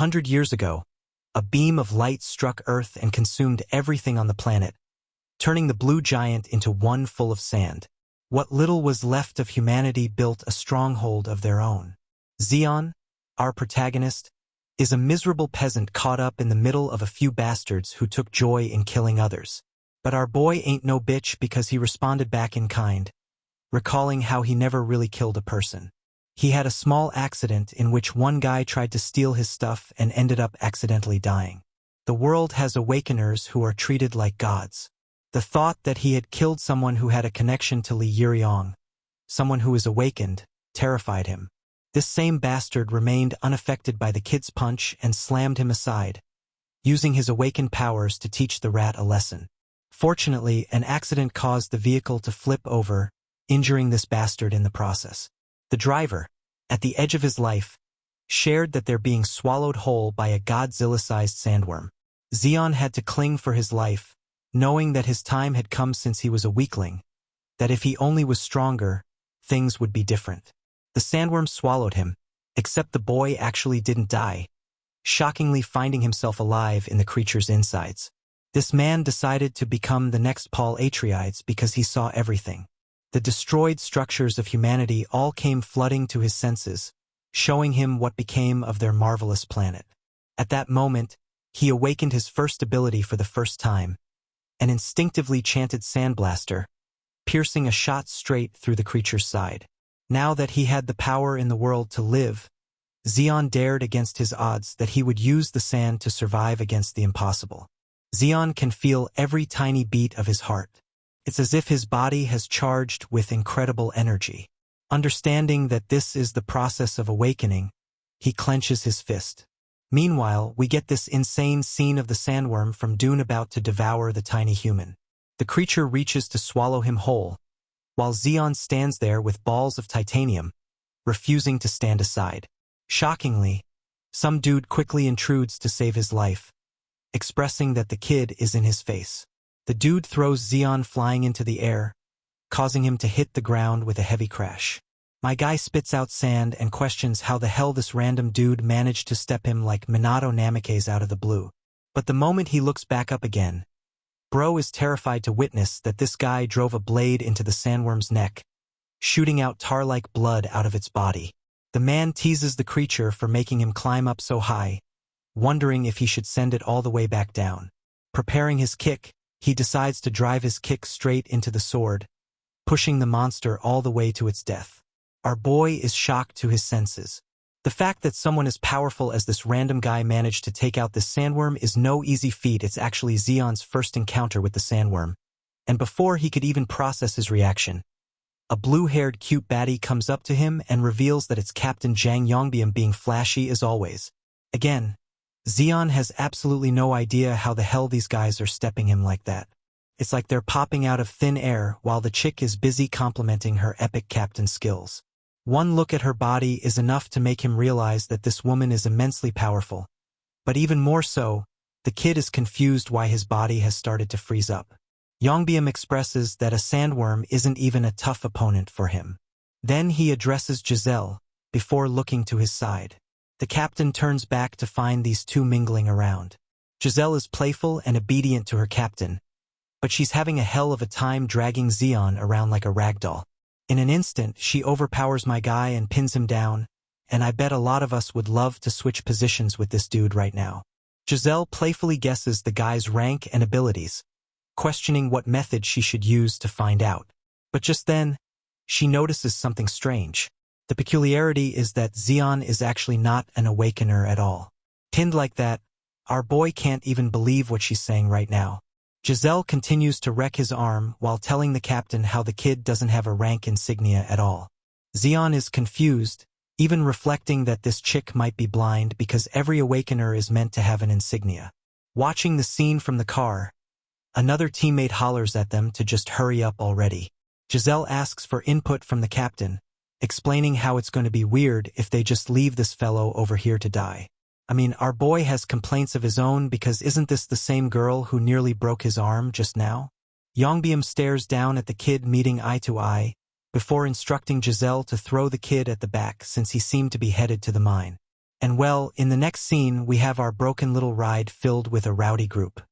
100 years ago, a beam of light struck Earth and consumed everything on the planet, turning the blue giant into one full of sand. What little was left of humanity built a stronghold of their own. Zeon, our protagonist, is a miserable peasant caught up in the middle of a few bastards who took joy in killing others. But our boy ain't no bitch because he responded back in kind, recalling how he never really killed a person. He had a small accident in which one guy tried to steal his stuff and ended up accidentally dying. The world has awakeners who are treated like gods. The thought that he had killed someone who had a connection to Li Yuriong, someone who is awakened, terrified him. This same bastard remained unaffected by the kid's punch and slammed him aside, using his awakened powers to teach the rat a lesson. Fortunately, an accident caused the vehicle to flip over, injuring this bastard in the process. The driver, at the edge of his life, shared that they're being swallowed whole by a Godzilla-sized sandworm. Zeon had to cling for his life, knowing that his time had come since he was a weakling, that if he only was stronger, things would be different. The sandworm swallowed him, except the boy actually didn't die, shockingly finding himself alive in the creature's insides. This man decided to become the next Paul Atreides because he saw everything. The destroyed structures of humanity all came flooding to his senses, showing him what became of their marvelous planet. At that moment, he awakened his first ability for the first time, and instinctively chanted Sandblaster, piercing a shot straight through the creature's side. Now that he had the power in the world to live, Zeon dared against his odds that he would use the sand to survive against the impossible. Zeon can feel every tiny beat of his heart. It's as if his body has charged with incredible energy. Understanding that this is the process of awakening, he clenches his fist. Meanwhile, we get this insane scene of the sandworm from Dune about to devour the tiny human. The creature reaches to swallow him whole, while Zeon stands there with balls of titanium, refusing to stand aside. Shockingly, some dude quickly intrudes to save his life, expressing that the kid is in his face. The dude throws Zeon flying into the air, causing him to hit the ground with a heavy crash. My guy spits out sand and questions how the hell this random dude managed to step him like Minato Namikaze out of the blue. But the moment he looks back up again, bro is terrified to witness that this guy drove a blade into the sandworm's neck, shooting out tar-like blood out of its body. The man teases the creature for making him climb up so high, wondering if he should send it all the way back down. Preparing his kick, he decides to drive his kick straight into the sword, pushing the monster all the way to its death. Our boy is shocked to his senses. The fact that someone as powerful as this random guy managed to take out this sandworm is no easy feat. It's actually Zeon's first encounter with the sandworm. And before he could even process his reaction, a blue-haired cute baddie comes up to him and reveals that it's Captain Zhang Yongbian being flashy as always. Again, Zeon has absolutely no idea how the hell these guys are stepping him like that. It's like they're popping out of thin air while the chick is busy complimenting her epic captain skills. One look at her body is enough to make him realize that this woman is immensely powerful. But even more so, the kid is confused why his body has started to freeze up. Yongbiam expresses that a sandworm isn't even a tough opponent for him. Then he addresses Giselle, before looking to his side. The captain turns back to find these two mingling around. Giselle is playful and obedient to her captain, but she's having a hell of a time dragging Zeon around like a ragdoll. In an instant, she overpowers my guy and pins him down, and I bet a lot of us would love to switch positions with this dude right now. Giselle playfully guesses the guy's rank and abilities, questioning what method she should use to find out. But just then, she notices something strange. The peculiarity is that Zeon is actually not an awakener at all. Pinned like that, our boy can't even believe what she's saying right now. Giselle continues to wreck his arm while telling the captain how the kid doesn't have a rank insignia at all. Zeon is confused, even reflecting that this chick might be blind because every awakener is meant to have an insignia. Watching the scene from the car, another teammate hollers at them to just hurry up already. Giselle asks for input from the captain, explaining how it's going to be weird if they just leave this fellow over here to die. I mean, our boy has complaints of his own because isn't this the same girl who nearly broke his arm just now? Yongbiam stares down at the kid meeting eye to eye, before instructing Giselle to throw the kid at the back since he seemed to be headed to the mine. And well, in the next scene we have our broken little ride filled with a rowdy group.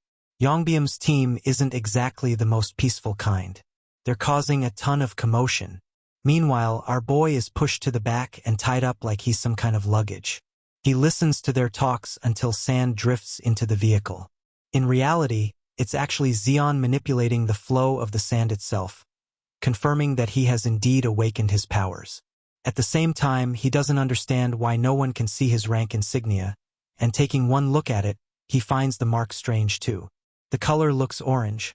Yongbyum's team isn't exactly the most peaceful kind. They're causing a ton of commotion. Meanwhile, our boy is pushed to the back and tied up like he's some kind of luggage. He listens to their talks until sand drifts into the vehicle. In reality, it's actually Zeon manipulating the flow of the sand itself, confirming that he has indeed awakened his powers. At the same time, he doesn't understand why no one can see his rank insignia, and taking one look at it, he finds the mark strange too. The color looks orange,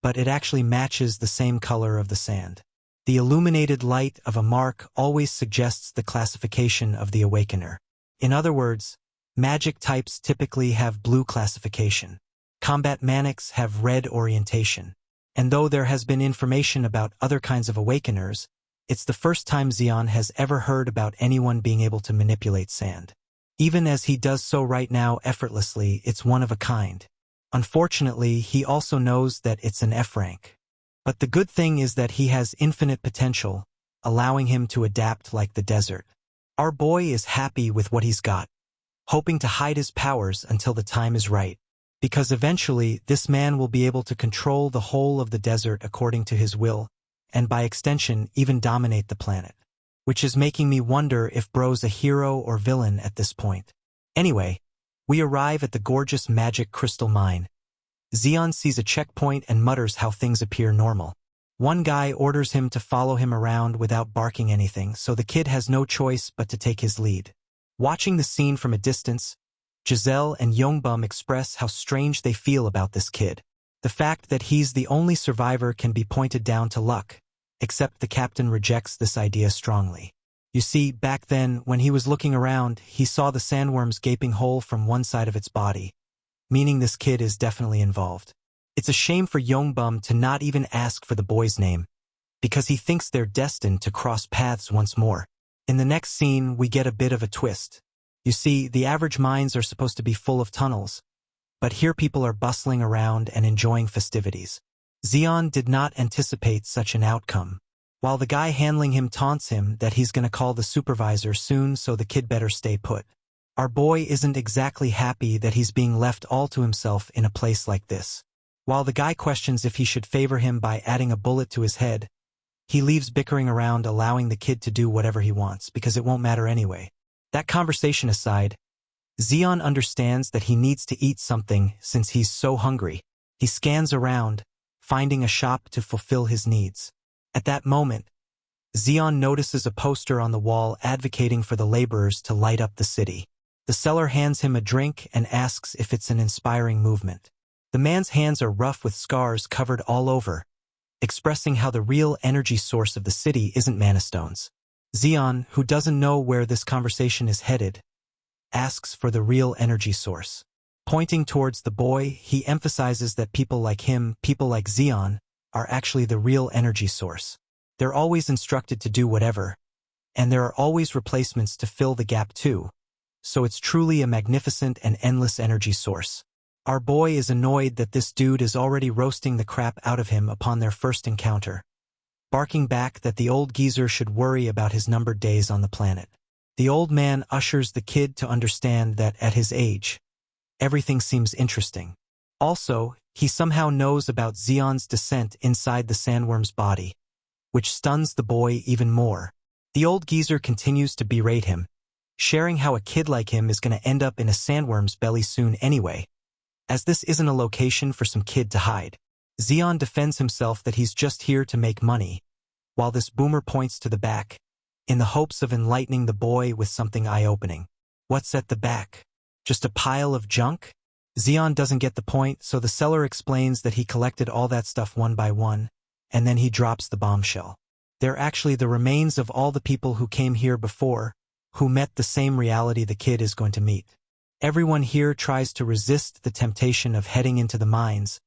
but it actually matches the same color of the sand. The illuminated light of a mark always suggests the classification of the awakener. In other words, magic types typically have blue classification. Combat manics have red orientation. And though there has been information about other kinds of awakeners, it's the first time Zeon has ever heard about anyone being able to manipulate sand. Even as he does so right now effortlessly, it's one of a kind. Unfortunately, he also knows that it's an F rank. But the good thing is that he has infinite potential, allowing him to adapt like the desert. Our boy is happy with what he's got, hoping to hide his powers until the time is right. Because eventually, this man will be able to control the whole of the desert according to his will, and by extension, even dominate the planet. Which is making me wonder if bro's a hero or villain at this point. Anyway, we arrive at the gorgeous magic crystal mine. Zeon sees a checkpoint and mutters how things appear normal. One guy orders him to follow him around without barking anything, so the kid has no choice but to take his lead. Watching the scene from a distance, Giselle and Yongbum express how strange they feel about this kid. The fact that he's the only survivor can be pointed down to luck, except the captain rejects this idea strongly. You see, back then, when he was looking around, he saw the sandworm's gaping hole from one side of its body, meaning this kid is definitely involved. It's a shame for Yongbum to not even ask for the boy's name, because he thinks they're destined to cross paths once more. In the next scene, we get a bit of a twist. You see, the average mines are supposed to be full of tunnels, but here people are bustling around and enjoying festivities. Zeon did not anticipate such an outcome. While the guy handling him taunts him that he's gonna call the supervisor soon, so the kid better stay put. Our boy isn't exactly happy that he's being left all to himself in a place like this. While the guy questions if he should favor him by adding a bullet to his head, he leaves bickering around, allowing the kid to do whatever he wants because it won't matter anyway. That conversation aside, Zeon understands that he needs to eat something since he's so hungry. He scans around, finding a shop to fulfill his needs. At that moment, Zeon notices a poster on the wall advocating for the laborers to light up the city. The seller hands him a drink and asks if it's an inspiring movement. The man's hands are rough with scars covered all over, expressing how the real energy source of the city isn't mana stones. Zeon, who doesn't know where this conversation is headed, asks for the real energy source. Pointing towards the boy, he emphasizes that people like him, people like Zeon, are actually the real energy source. They're always instructed to do whatever, and there are always replacements to fill the gap too, so it's truly a magnificent and endless energy source. Our boy is annoyed that this dude is already roasting the crap out of him upon their first encounter, barking back that the old geezer should worry about his numbered days on the planet. The old man ushers the kid to understand that at his age, everything seems interesting. Also, he somehow knows about Zeon's descent inside the sandworm's body, which stuns the boy even more. The old geezer continues to berate him, sharing how a kid like him is going to end up in a sandworm's belly soon anyway, as this isn't a location for some kid to hide. Zeon defends himself that he's just here to make money, while this boomer points to the back, in the hopes of enlightening the boy with something eye-opening. What's at the back? Just a pile of junk? Zeon doesn't get the point, so the seller explains that he collected all that stuff one by one, and then he drops the bombshell. They're actually the remains of all the people who came here before, who met the same reality the kid is going to meet. Everyone here tries to resist the temptation of heading into the mines,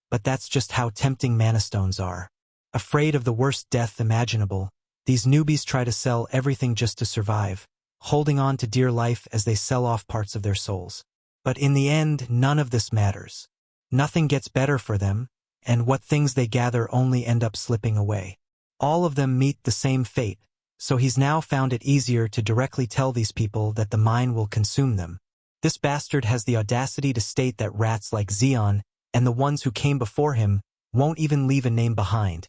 but that's just how tempting mana stones are. Afraid of the worst death imaginable, these newbies try to sell everything just to survive, holding on to dear life as they sell off parts of their souls. But in the end, none of this matters. Nothing gets better for them, and what things they gather only end up slipping away. All of them meet the same fate, so he's now found it easier to directly tell these people that the mine will consume them. This bastard has the audacity to state that rats like Zeon and the ones who came before him won't even leave a name behind,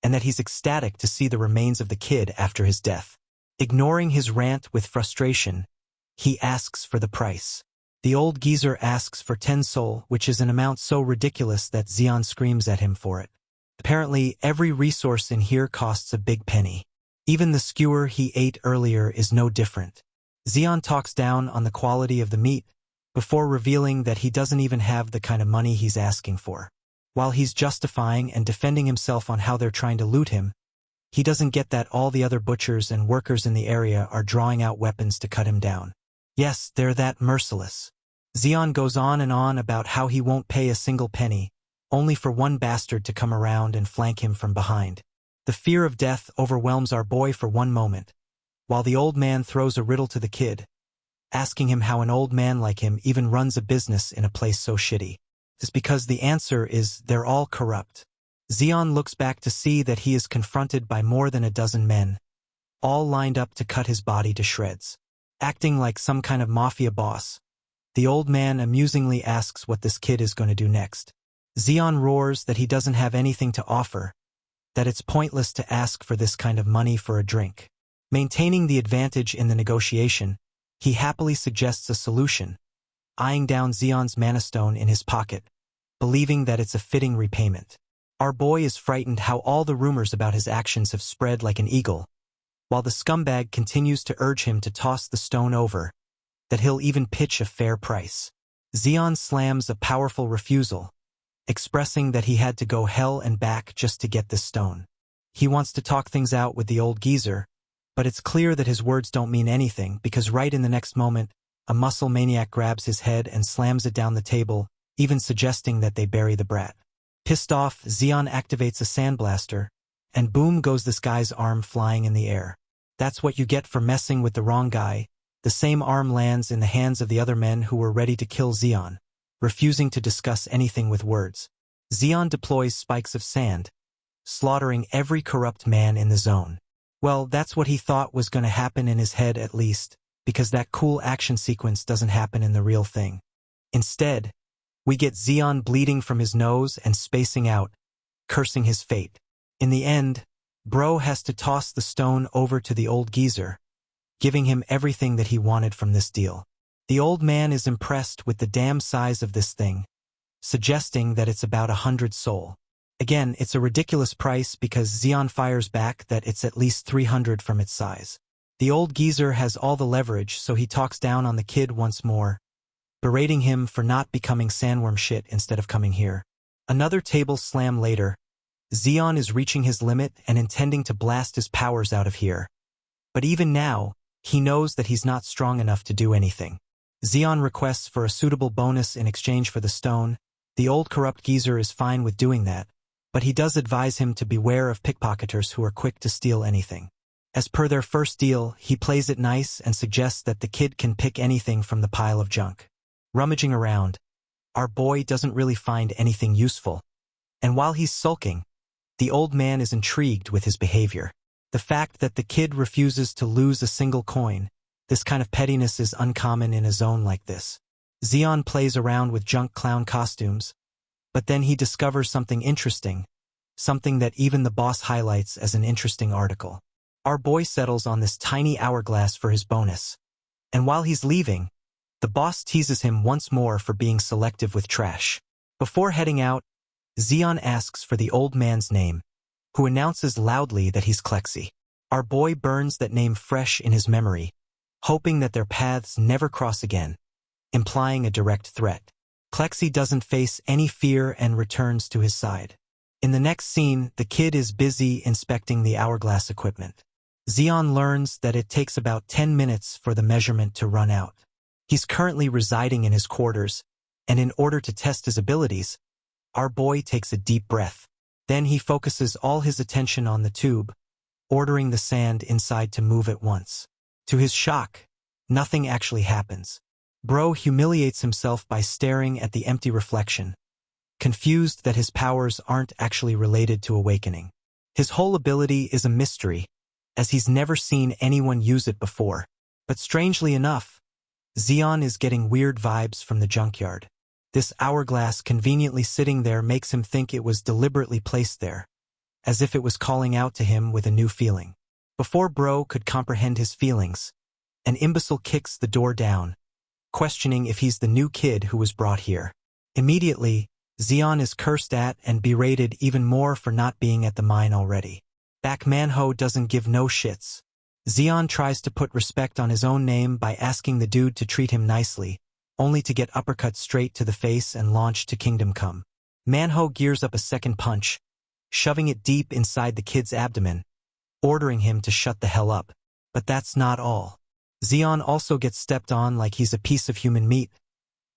and that he's ecstatic to see the remains of the kid after his death. Ignoring his rant with frustration, he asks for the price. The old geezer asks for 10 sol, which is an amount so ridiculous that Zeon screams at him for it. Apparently, every resource in here costs a big penny. Even the skewer he ate earlier is no different. Zeon talks down on the quality of the meat, before revealing that he doesn't even have the kind of money he's asking for. While he's justifying and defending himself on how they're trying to loot him, he doesn't get that all the other butchers and workers in the area are drawing out weapons to cut him down. Yes, they're that merciless. Zeon goes on and on about how he won't pay a single penny, only for one bastard to come around and flank him from behind. The fear of death overwhelms our boy for one moment, while the old man throws a riddle to the kid, asking him how an old man like him even runs a business in a place so shitty. It's because the answer is they're all corrupt. Zeon looks back to see that he is confronted by more than a dozen men, all lined up to cut his body to shreds. Acting like some kind of mafia boss, the old man amusingly asks what this kid is going to do next. Zeon roars that he doesn't have anything to offer, that it's pointless to ask for this kind of money for a drink. Maintaining the advantage in the negotiation, he happily suggests a solution, eyeing down Zeon's mana stone in his pocket, believing that it's a fitting repayment. Our boy is frightened how all the rumors about his actions have spread like an eagle, while the scumbag continues to urge him to toss the stone over, that he'll even pitch a fair price. Zeon slams a powerful refusal, expressing that he had to go hell and back just to get this stone. He wants to talk things out with the old geezer, but it's clear that his words don't mean anything because right in the next moment, a muscle maniac grabs his head and slams it down the table, even suggesting that they bury the brat. Pissed off, Zeon activates a sandblaster, and boom goes this guy's arm flying in the air. That's what you get for messing with the wrong guy. The same arm lands in the hands of the other men who were ready to kill Zeon, refusing to discuss anything with words. Zeon deploys spikes of sand, slaughtering every corrupt man in the zone. Well, that's what he thought was going to happen in his head at least, because that cool action sequence doesn't happen in the real thing. Instead, we get Zeon bleeding from his nose and spacing out, cursing his fate. In the end, Bro has to toss the stone over to the old geezer, giving him everything that he wanted from this deal. The old man is impressed with the damn size of this thing, suggesting that it's about 100 sol. Again, it's a ridiculous price because Zeon fires back that it's at least 300 from its size. The old geezer has all the leverage, so he talks down on the kid once more, berating him for not becoming sandworm shit instead of coming here. Another table slam later, Zeon is reaching his limit and intending to blast his powers out of here. But even now, he knows that he's not strong enough to do anything. Zeon requests for a suitable bonus in exchange for the stone. The old corrupt geezer is fine with doing that, but he does advise him to beware of pickpocketers who are quick to steal anything. As per their first deal, he plays it nice and suggests that the kid can pick anything from the pile of junk. Rummaging around, our boy doesn't really find anything useful, and while he's sulking, the old man is intrigued with his behavior. The fact that the kid refuses to lose a single coin, this kind of pettiness is uncommon in a zone like this. Zeon plays around with junk clown costumes, but then he discovers something interesting, something that even the boss highlights as an interesting article. Our boy settles on this tiny hourglass for his bonus, and while he's leaving, the boss teases him once more for being selective with trash. Before heading out, Zeon asks for the old man's name, who announces loudly that he's Klexi. Our boy burns that name fresh in his memory, hoping that their paths never cross again, implying a direct threat. Klexi doesn't face any fear and returns to his side. In the next scene, the kid is busy inspecting the hourglass equipment. Zeon learns that it takes about 10 minutes for the measurement to run out. He's currently residing in his quarters, and in order to test his abilities, our boy takes a deep breath. Then he focuses all his attention on the tube, ordering the sand inside to move at once. To his shock, nothing actually happens. Bro humiliates himself by staring at the empty reflection, confused that his powers aren't actually related to awakening. His whole ability is a mystery, as he's never seen anyone use it before. But strangely enough, Zeon is getting weird vibes from the junkyard. This hourglass conveniently sitting there makes him think it was deliberately placed there, as if it was calling out to him with a new feeling. Before Bro could comprehend his feelings, an imbecile kicks the door down, questioning if he's the new kid who was brought here. Immediately, Zeon is cursed at and berated even more for not being at the mine already. Back Manhwa doesn't give no shits. Zeon tries to put respect on his own name by asking the dude to treat him nicely, only to get uppercut straight to the face and launched to Kingdom Come. Manhwa gears up a second punch, shoving it deep inside the kid's abdomen, ordering him to shut the hell up. But that's not all. Zeon also gets stepped on like he's a piece of human meat,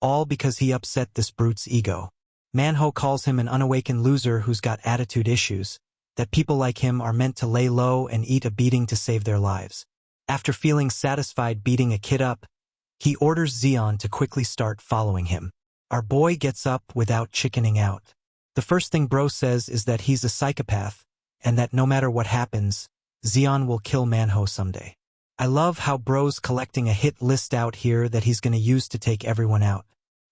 all because he upset this brute's ego. Manhwa calls him an unawakened loser who's got attitude issues, that people like him are meant to lay low and eat a beating to save their lives. After feeling satisfied beating a kid up, he orders Zeon to quickly start following him. Our boy gets up without chickening out. The first thing Bro says is that he's a psychopath, and that no matter what happens, Zeon will kill Manhwa someday. I love how Bro's collecting a hit list out here that he's gonna use to take everyone out.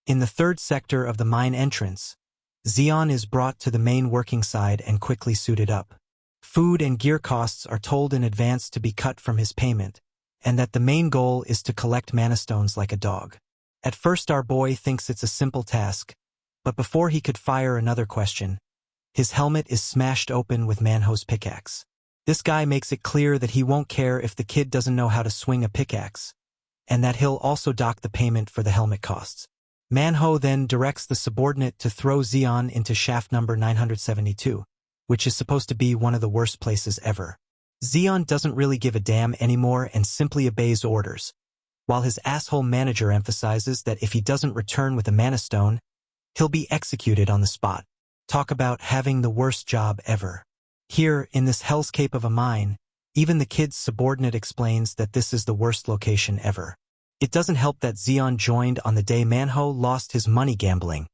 In the third sector of the mine entrance, Zeon is brought to the main working side and quickly suited up. Food and gear costs are told in advance to be cut from his payment, and that the main goal is to collect mana stones like a dog. At first our boy thinks it's a simple task, but before he could fire another question, his helmet is smashed open with Manhwa's pickaxe. This guy makes it clear that he won't care if the kid doesn't know how to swing a pickaxe, and that he'll also dock the payment for the helmet costs. Manhwa then directs the subordinate to throw Zeon into shaft number 972, which is supposed to be one of the worst places ever. Zeon doesn't really give a damn anymore and simply obeys orders, while his asshole manager emphasizes that if he doesn't return with a mana stone, he'll be executed on the spot. Talk about having the worst job ever. Here, in this hellscape of a mine, even the kid's subordinate explains that this is the worst location ever. It doesn't help that Zeon joined on the day Manhwa lost his money gambling,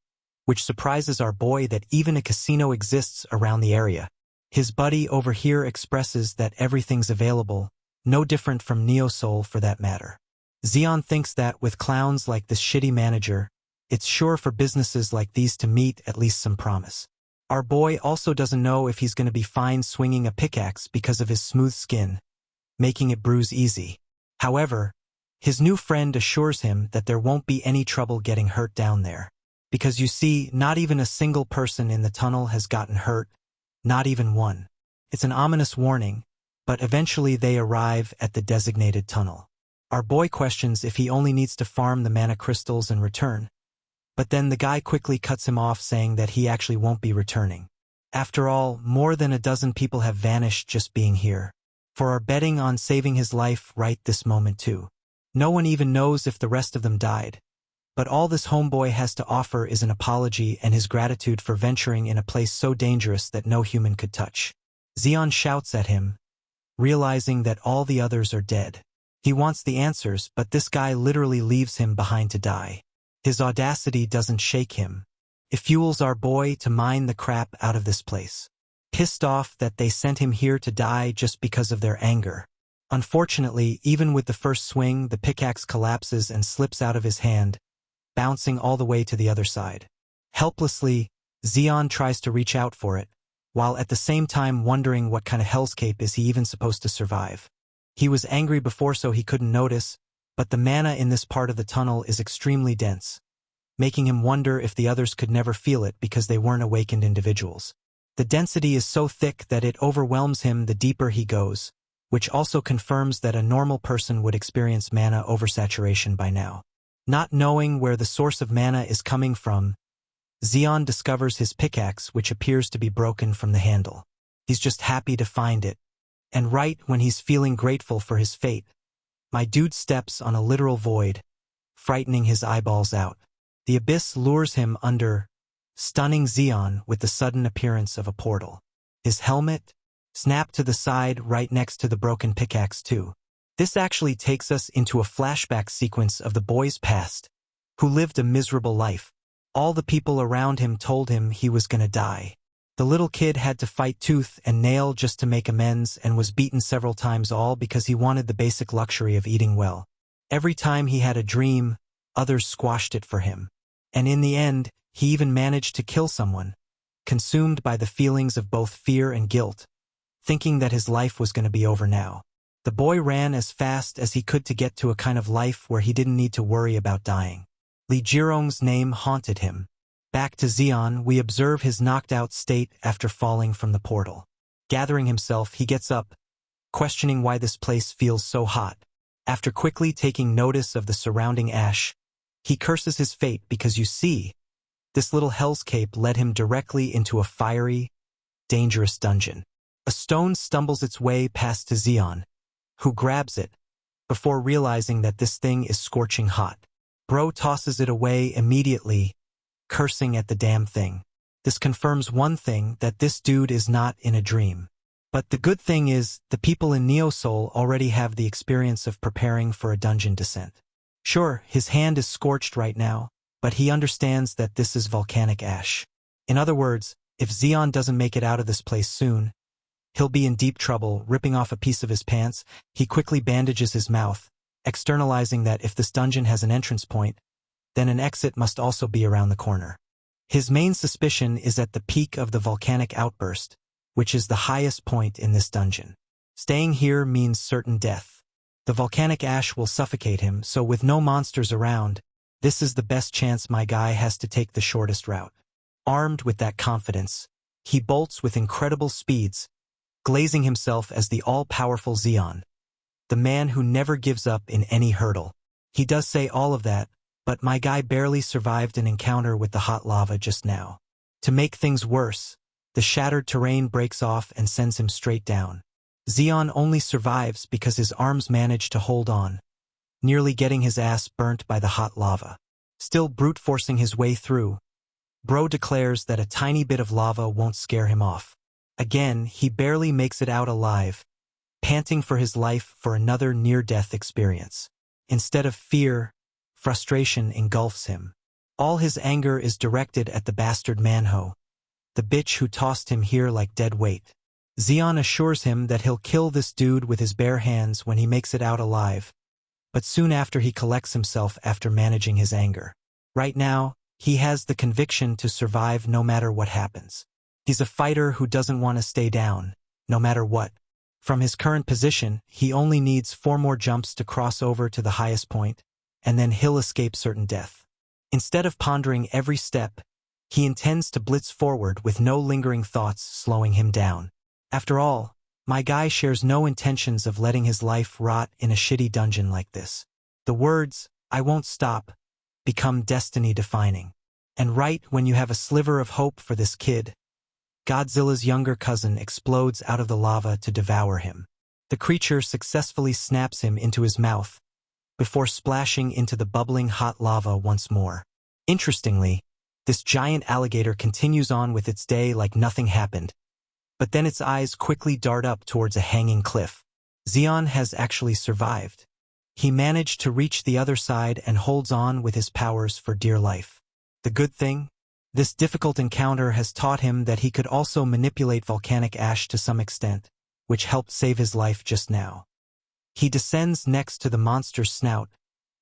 which surprises our boy that even a casino exists around the area. His buddy over here expresses that everything's available, no different from Neo Soul for that matter. Zeon thinks that with clowns like this shitty manager, it's sure for businesses like these to meet at least some promise. Our boy also doesn't know if he's going to be fine swinging a pickaxe because of his smooth skin, making it bruise easy. However, his new friend assures him that there won't be any trouble getting hurt down there. Because you see, not even a single person in the tunnel has gotten hurt, not even one. It's an ominous warning, but eventually they arrive at the designated tunnel. Our boy questions if he only needs to farm the mana crystals and return, but then the guy quickly cuts him off saying that he actually won't be returning. After all, more than a dozen people have vanished just being here, for are betting on saving his life right this moment too. No one even knows if the rest of them died, but all this homeboy has to offer is an apology and his gratitude for venturing in a place so dangerous that no human could touch. Zeon shouts at him, realizing that all the others are dead. He wants the answers, but this guy literally leaves him behind to die. His audacity doesn't shake him. It fuels our boy to mine the crap out of this place. Pissed off that they sent him here to die just because of their anger. Unfortunately, even with the first swing, the pickaxe collapses and slips out of his hand, bouncing all the way to the other side. Helplessly, Zeon tries to reach out for it, while at the same time wondering what kind of hellscape is he even supposed to survive. He was angry before so he couldn't notice, but the mana in this part of the tunnel is extremely dense, making him wonder if the others could never feel it because they weren't awakened individuals. The density is so thick that it overwhelms him the deeper he goes, which also confirms that a normal person would experience mana oversaturation by now. Not knowing where the source of mana is coming from, Zeon discovers his pickaxe, which appears to be broken from the handle. He's just happy to find it, and right when he's feeling grateful for his fate, my dude steps on a literal void, frightening his eyeballs out. The abyss lures him under, stunning Zeon with the sudden appearance of a portal. His helmet snapped to the side right next to the broken pickaxe too. This actually takes us into a flashback sequence of the boy's past, who lived a miserable life. All the people around him told him he was gonna die. The little kid had to fight tooth and nail just to make amends and was beaten several times, all because he wanted the basic luxury of eating well. Every time he had a dream, others squashed it for him. And in the end, he even managed to kill someone, consumed by the feelings of both fear and guilt, thinking that his life was going to be over now. The boy ran as fast as he could to get to a kind of life where he didn't need to worry about dying. Li Jirong's name haunted him. Back to Xian, we observe his knocked-out state after falling from the portal. Gathering himself, he gets up, questioning why this place feels so hot. After quickly taking notice of the surrounding ash, he curses his fate because, you see, this little hellscape led him directly into a fiery, dangerous dungeon. A stone stumbles its way past to Xian, who grabs it, before realizing that this thing is scorching hot. Bro tosses it away immediately, cursing at the damn thing. This confirms one thing, that this dude is not in a dream. But the good thing is, the people in Neosol already have the experience of preparing for a dungeon descent. Sure, his hand is scorched right now, but he understands that this is volcanic ash. In other words, if Xian doesn't make it out of this place soon, he'll be in deep trouble. Ripping off a piece of his pants, he quickly bandages his mouth, externalizing that if this dungeon has an entrance point, then an exit must also be around the corner. His main suspicion is at the peak of the volcanic outburst, which is the highest point in this dungeon. Staying here means certain death. The volcanic ash will suffocate him, so with no monsters around, this is the best chance my guy has to take the shortest route. Armed with that confidence, he bolts with incredible speeds, glazing himself as the all-powerful Xian, the man who never gives up in any hurdle. He does say all of that, but my guy barely survived an encounter with the hot lava just now. To make things worse, the shattered terrain breaks off and sends him straight down. Xian only survives because his arms manage to hold on, nearly getting his ass burnt by the hot lava. Still brute-forcing his way through, Bro declares that a tiny bit of lava won't scare him off. Again, he barely makes it out alive, panting for his life for another near-death experience. Instead of fear, frustration engulfs him. All his anger is directed at the bastard Manhwa, the bitch who tossed him here like dead weight. Xian assures him that he'll kill this dude with his bare hands when he makes it out alive, but soon after he collects himself after managing his anger. Right now, he has the conviction to survive no matter what happens. He's a fighter who doesn't want to stay down, no matter what. From his current position, he only needs 4 more jumps to cross over to the highest point, and then he'll escape certain death. Instead of pondering every step, he intends to blitz forward with no lingering thoughts slowing him down. After all, my guy shares no intentions of letting his life rot in a shitty dungeon like this. The words, "I won't stop," become destiny-defining. And right when you have a sliver of hope for this kid, Godzilla's younger cousin explodes out of the lava to devour him. The creature successfully snaps him into his mouth, before splashing into the bubbling hot lava once more. Interestingly, this giant alligator continues on with its day like nothing happened, but then its eyes quickly dart up towards a hanging cliff. Xian has actually survived. He managed to reach the other side and holds on with his powers for dear life. The good thing? This difficult encounter has taught him that he could also manipulate volcanic ash to some extent, which helped save his life just now. He descends next to the monster's snout,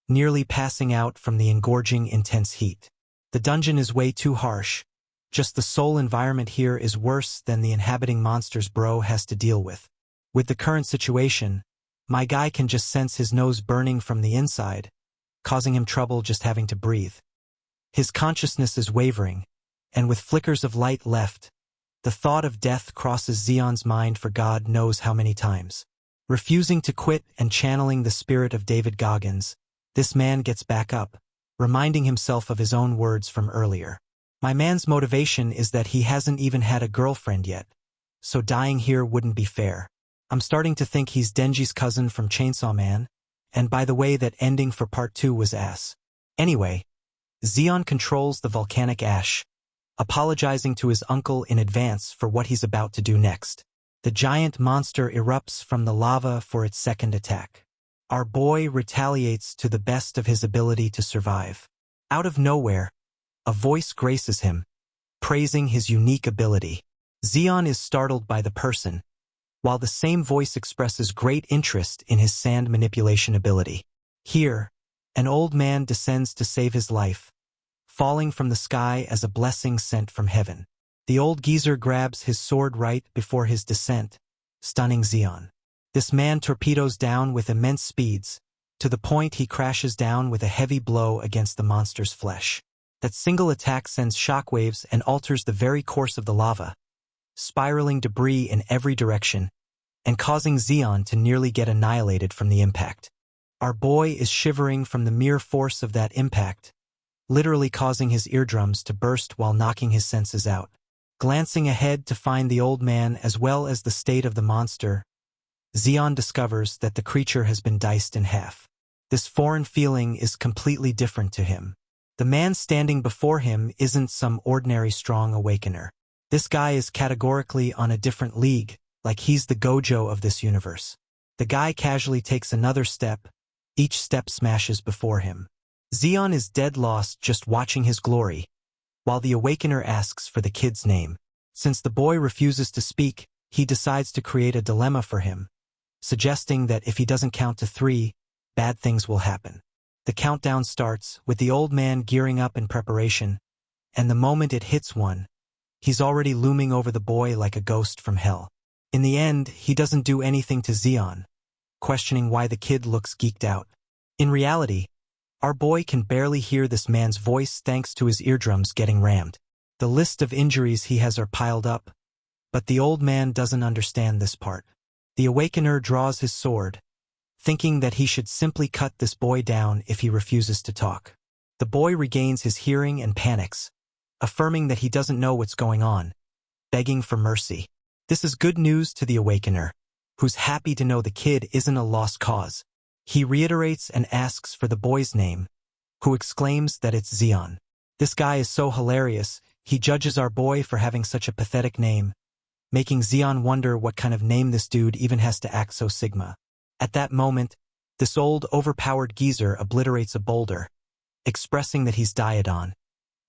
nearly passing out from the engorging intense heat. The dungeon is way too harsh. Just the sole environment here is worse than the inhabiting monsters Bro has to deal with. With the current situation, my guy can just sense his nose burning from the inside, causing him trouble just having to breathe. His consciousness is wavering, and with flickers of light left, the thought of death crosses Xian's mind for God knows how many times. Refusing to quit and channeling the spirit of David Goggins, this man gets back up, reminding himself of his own words from earlier. My man's motivation is that he hasn't even had a girlfriend yet, so dying here wouldn't be fair. I'm starting to think he's Denji's cousin from Chainsaw Man, and by the way, that ending for part 2 was ass. Anyway, Xian controls the volcanic ash, apologizing to his uncle in advance for what he's about to do next. The giant monster erupts from the lava for its second attack. Our boy retaliates to the best of his ability to survive. Out of nowhere, a voice graces him, praising his unique ability. Zeon is startled by the person, while the same voice expresses great interest in his sand manipulation ability. Here, an old man descends to save his life, falling from the sky as a blessing sent from heaven. The old geezer grabs his sword right before his descent, stunning Zeon. This man torpedoes down with immense speeds, to the point he crashes down with a heavy blow against the monster's flesh. That single attack sends shockwaves and alters the very course of the lava, spiraling debris in every direction, and causing Zeon to nearly get annihilated from the impact. Our boy is shivering from the mere force of that impact, literally causing his eardrums to burst while knocking his senses out. Glancing ahead to find the old man as well as the state of the monster, Zeon discovers that the creature has been diced in half. This foreign feeling is completely different to him. The man standing before him isn't some ordinary strong awakener. This guy is categorically on a different league, like he's the Gojo of this universe. The guy casually takes another step, each step smashes before him. Zeon is dead lost just watching his glory, while the awakener asks for the kid's name. Since the boy refuses to speak, he decides to create a dilemma for him, suggesting that if he doesn't count to 3, bad things will happen. The countdown starts, with the old man gearing up in preparation, and the moment it hits 1, he's already looming over the boy like a ghost from hell. In the end, he doesn't do anything to Zeon, questioning why the kid looks geeked out. In reality, our boy can barely hear this man's voice thanks to his eardrums getting rammed. The list of injuries he has are piled up, but the old man doesn't understand this part. The awakener draws his sword, thinking that he should simply cut this boy down if he refuses to talk. The boy regains his hearing and panics, affirming that he doesn't know what's going on, begging for mercy. This is good news to the awakener, who's happy to know the kid isn't a lost cause. He reiterates and asks for the boy's name, who exclaims that it's Zeon. This guy is so hilarious, he judges our boy for having such a pathetic name, making Zeon wonder what kind of name this dude even has to act so sigma. At that moment, this old, overpowered geezer obliterates a boulder, expressing that he's Diodon.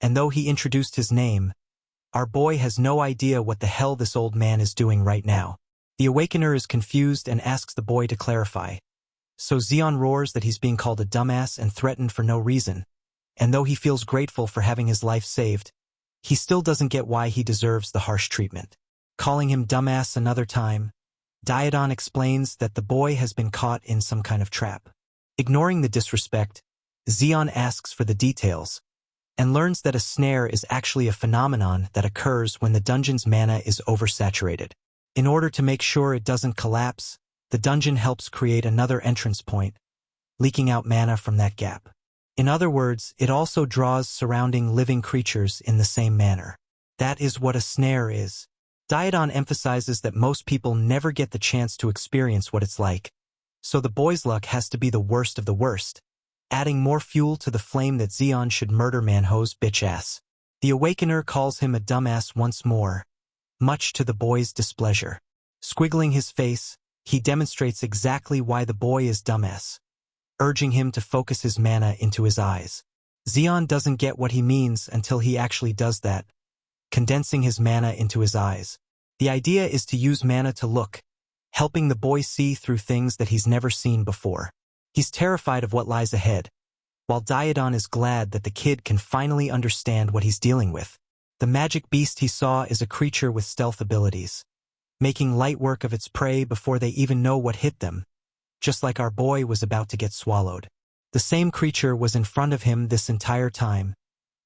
And though he introduced his name, our boy has no idea what the hell this old man is doing right now. The awakener is confused and asks the boy to clarify. So Zeon roars that he's being called a dumbass and threatened for no reason, and though he feels grateful for having his life saved, he still doesn't get why he deserves the harsh treatment. Calling him dumbass another time, Diodon explains that the boy has been caught in some kind of trap. Ignoring the disrespect, Zeon asks for the details, and learns that a snare is actually a phenomenon that occurs when the dungeon's mana is oversaturated. In order to make sure it doesn't collapse, the dungeon helps create another entrance point, leaking out mana from that gap. In other words, it also draws surrounding living creatures in the same manner. That is what a snare is. Diodon emphasizes that most people never get the chance to experience what it's like, so the boy's luck has to be the worst of the worst, adding more fuel to the flame that Zeon should murder Manhwa's bitch ass. The awakener calls him a dumbass once more, much to the boy's displeasure. Squiggling his face, he demonstrates exactly why the boy is dumbass, urging him to focus his mana into his eyes. Zeon doesn't get what he means until he actually does that, condensing his mana into his eyes. The idea is to use mana to look, helping the boy see through things that he's never seen before. He's terrified of what lies ahead, while Diodon is glad that the kid can finally understand what he's dealing with. The magic beast he saw is a creature with stealth abilities, making light work of its prey before they even know what hit them, just like our boy was about to get swallowed. The same creature was in front of him this entire time,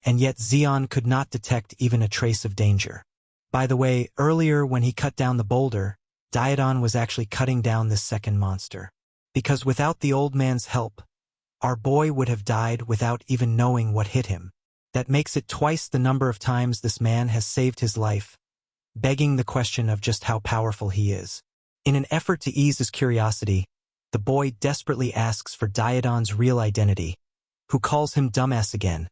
and yet Zeon could not detect even a trace of danger. By the way, earlier when he cut down the boulder, Diodon was actually cutting down this second monster. Because without the old man's help, our boy would have died without even knowing what hit him. That makes it twice the number of times this man has saved his life, begging the question of just how powerful he is. In an effort to ease his curiosity, the boy desperately asks for Diodon's real identity, who calls him dumbass again,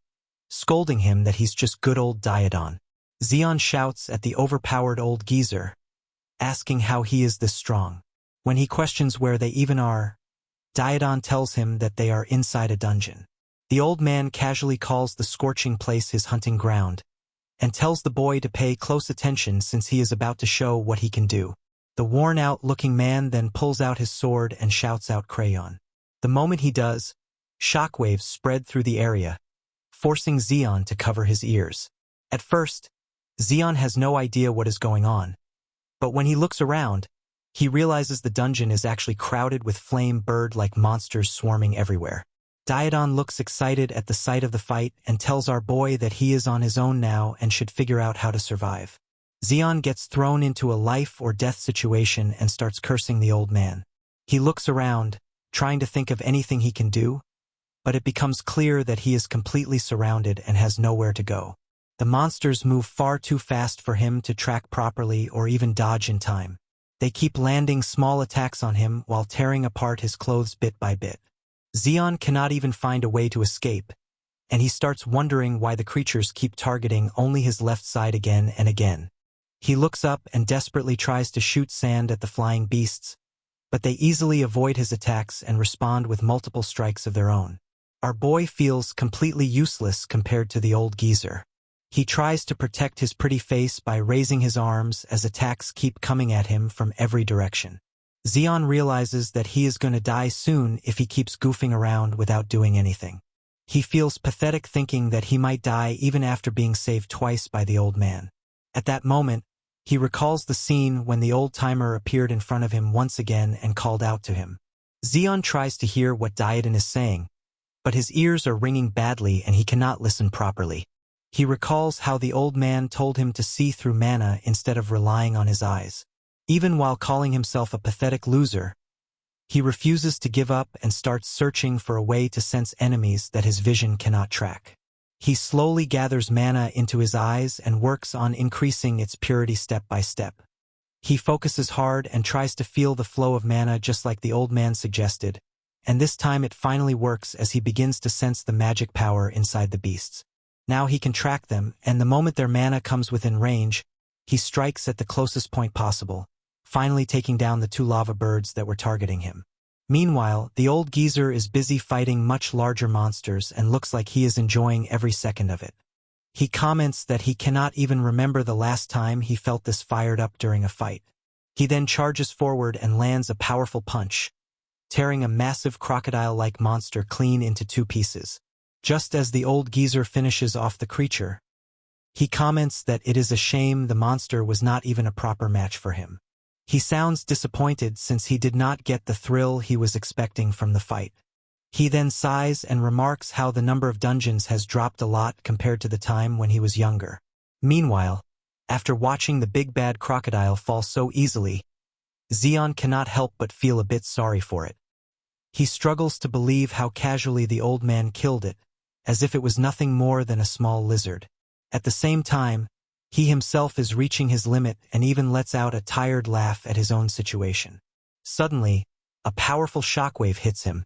scolding him that he's just good old Diodon. Zeon shouts at the overpowered old geezer, asking how he is this strong. When he questions where they even are, Diodon tells him that they are inside a dungeon. The old man casually calls the scorching place his hunting ground, and tells the boy to pay close attention since he is about to show what he can do. The worn-out-looking man then pulls out his sword and shouts out crayon. The moment he does, shockwaves spread through the area, forcing Zeon to cover his ears. At first, Zeon has no idea what is going on, but when he looks around, he realizes the dungeon is actually crowded with flame bird-like monsters swarming everywhere. Diadon looks excited at the sight of the fight and tells our boy that he is on his own now and should figure out how to survive. Zeon gets thrown into a life-or-death situation and starts cursing the old man. He looks around, trying to think of anything he can do, but it becomes clear that he is completely surrounded and has nowhere to go. The monsters move far too fast for him to track properly or even dodge in time. They keep landing small attacks on him while tearing apart his clothes bit by bit. Zeon cannot even find a way to escape, and he starts wondering why the creatures keep targeting only his left side again and again. He looks up and desperately tries to shoot sand at the flying beasts, but they easily avoid his attacks and respond with multiple strikes of their own. Our boy feels completely useless compared to the old geezer. He tries to protect his pretty face by raising his arms as attacks keep coming at him from every direction. Zeon realizes that he is going to die soon if he keeps goofing around without doing anything. He feels pathetic thinking that he might die even after being saved twice by the old man. At that moment, he recalls the scene when the old-timer appeared in front of him once again and called out to him. Zeon tries to hear what Diadon is saying, but his ears are ringing badly and he cannot listen properly. He recalls how the old man told him to see through mana instead of relying on his eyes. Even while calling himself a pathetic loser, he refuses to give up and starts searching for a way to sense enemies that his vision cannot track. He slowly gathers mana into his eyes and works on increasing its purity step by step. He focuses hard and tries to feel the flow of mana just like the old man suggested, and this time it finally works as he begins to sense the magic power inside the beasts. Now he can track them, and the moment their mana comes within range, he strikes at the closest point possible, finally taking down the two lava birds that were targeting him. Meanwhile, the old geezer is busy fighting much larger monsters and looks like he is enjoying every second of it. He comments that he cannot even remember the last time he felt this fired up during a fight. He then charges forward and lands a powerful punch, tearing a massive crocodile-like monster clean into two pieces. Just as the old geezer finishes off the creature, he comments that it is a shame the monster was not even a proper match for him. He sounds disappointed since he did not get the thrill he was expecting from the fight. He then sighs and remarks how the number of dungeons has dropped a lot compared to the time when he was younger. Meanwhile, after watching the big bad crocodile fall so easily, Zeon cannot help but feel a bit sorry for it. He struggles to believe how casually the old man killed it, as if it was nothing more than a small lizard. At the same time, he himself is reaching his limit and even lets out a tired laugh at his own situation. Suddenly, a powerful shockwave hits him,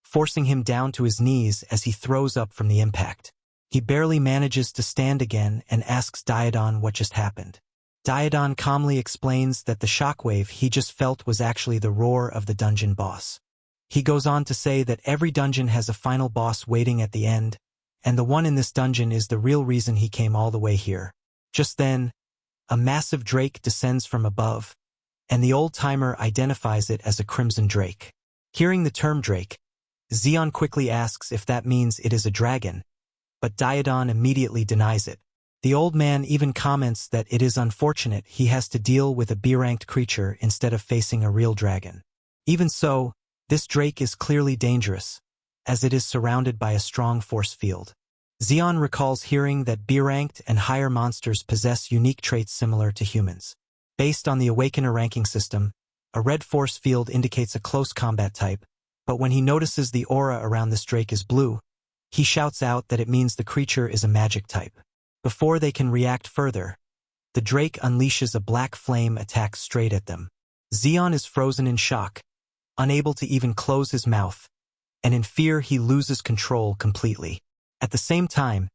forcing him down to his knees as he throws up from the impact. He barely manages to stand again and asks Diadon what just happened. Diadon calmly explains that the shockwave he just felt was actually the roar of the dungeon boss. He goes on to say that every dungeon has a final boss waiting at the end, and the one in this dungeon is the real reason he came all the way here. Just then, a massive drake descends from above, and the old-timer identifies it as a crimson drake. Hearing the term drake, Zeon quickly asks if that means it is a dragon, but Diadon immediately denies it. The old man even comments that it is unfortunate he has to deal with a B-ranked creature instead of facing a real dragon. Even so, this drake is clearly dangerous, as it is surrounded by a strong force field. Zeon recalls hearing that B-ranked and higher monsters possess unique traits similar to humans. Based on the Awakener ranking system, a red force field indicates a close combat type, but when he notices the aura around this drake is blue, he shouts out that it means the creature is a magic type. Before they can react further, the drake unleashes a black flame attack straight at them. Zeon is frozen in shock, unable to even close his mouth, and in fear he loses control completely. At the same time,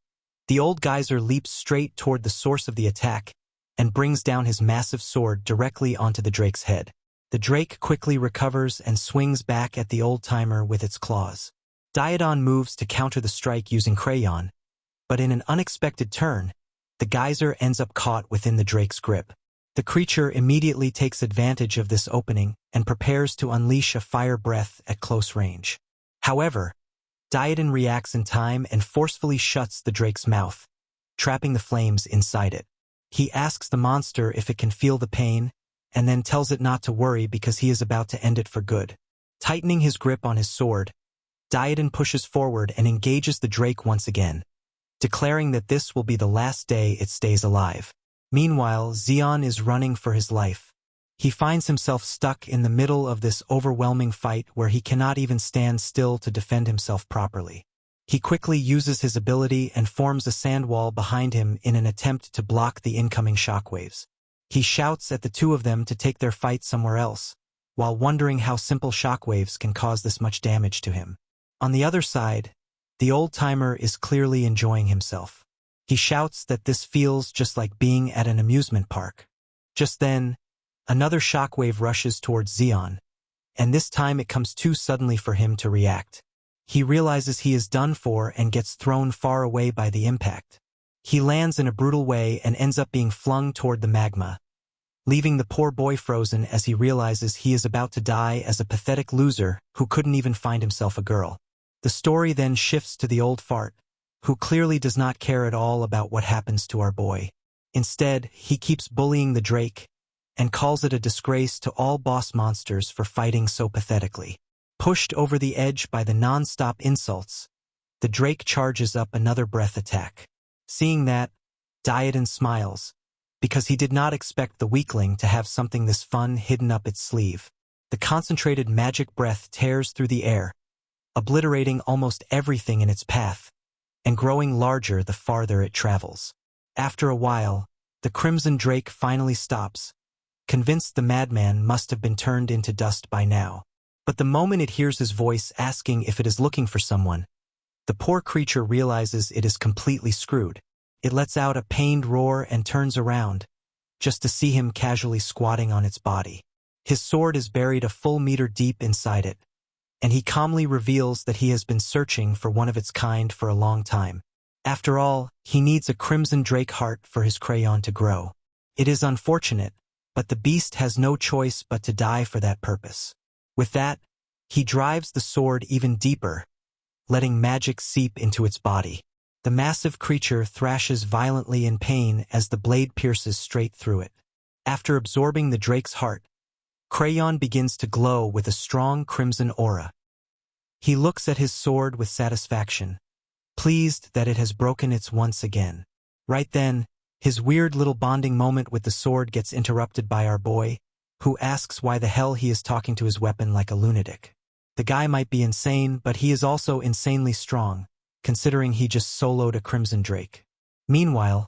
the old geyser leaps straight toward the source of the attack and brings down his massive sword directly onto the drake's head. The drake quickly recovers and swings back at the old-timer with its claws. Diadon moves to counter the strike using crayon, but in an unexpected turn, the geyser ends up caught within the drake's grip. The creature immediately takes advantage of this opening and prepares to unleash a fire breath at close range. However, Diadon reacts in time and forcefully shuts the drake's mouth, trapping the flames inside it. He asks the monster if it can feel the pain, and then tells it not to worry because he is about to end it for good. Tightening his grip on his sword, Diadon pushes forward and engages the drake once again, declaring that this will be the last day it stays alive. Meanwhile, Zeon is running for his life. He finds himself stuck in the middle of this overwhelming fight where he cannot even stand still to defend himself properly. He quickly uses his ability and forms a sand wall behind him in an attempt to block the incoming shockwaves. He shouts at the two of them to take their fight somewhere else, while wondering how simple shockwaves can cause this much damage to him. On the other side, the old-timer is clearly enjoying himself. He shouts that this feels just like being at an amusement park. Just then, another shockwave rushes towards Zeon, and this time it comes too suddenly for him to react. He realizes he is done for and gets thrown far away by the impact. He lands in a brutal way and ends up being flung toward the magma, leaving the poor boy frozen as he realizes he is about to die as a pathetic loser who couldn't even find himself a girl. The story then shifts to the old fart, who clearly does not care at all about what happens to our boy. Instead, he keeps bullying the drake and calls it a disgrace to all boss monsters for fighting so pathetically. Pushed over the edge by the non-stop insults, the drake charges up another breath attack. Seeing that, Diadon smiles, because he did not expect the weakling to have something this fun hidden up its sleeve. The concentrated magic breath tears through the air, obliterating almost everything in its path, and growing larger the farther it travels. After a while, the crimson drake finally stops, convinced the madman must have been turned into dust by now. But the moment it hears his voice asking if it is looking for someone, the poor creature realizes it is completely screwed. It lets out a pained roar and turns around, just to see him casually squatting on its body. His sword is buried a full meter deep inside it, and he calmly reveals that he has been searching for one of its kind for a long time. After all, he needs a crimson drake heart for his crayon to grow. It is unfortunate, but the beast has no choice but to die for that purpose. With that, he drives the sword even deeper, letting magic seep into its body. The massive creature thrashes violently in pain as the blade pierces straight through it. After absorbing the drake's heart, Crayon begins to glow with a strong crimson aura. He looks at his sword with satisfaction, pleased that it has broken its once again. Right then, his weird little bonding moment with the sword gets interrupted by our boy, who asks why the hell he is talking to his weapon like a lunatic. The guy might be insane, but he is also insanely strong, considering he just soloed a crimson drake. Meanwhile,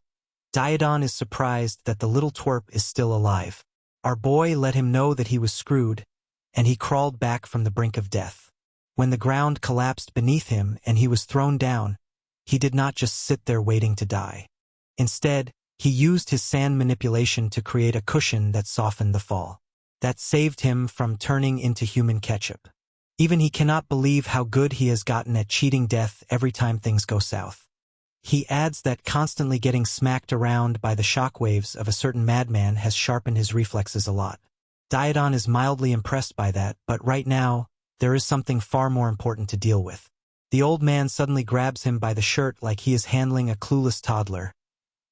Diadon is surprised that the little twerp is still alive. Our boy let him know that he was screwed, and he crawled back from the brink of death. When the ground collapsed beneath him and he was thrown down, he did not just sit there waiting to die. Instead, he used his sand manipulation to create a cushion that softened the fall. That saved him from turning into human ketchup. Even he cannot believe how good he has gotten at cheating death every time things go south. He adds that constantly getting smacked around by the shockwaves of a certain madman has sharpened his reflexes a lot. Diadon is mildly impressed by that, but right now, there is something far more important to deal with. The old man suddenly grabs him by the shirt like he is handling a clueless toddler,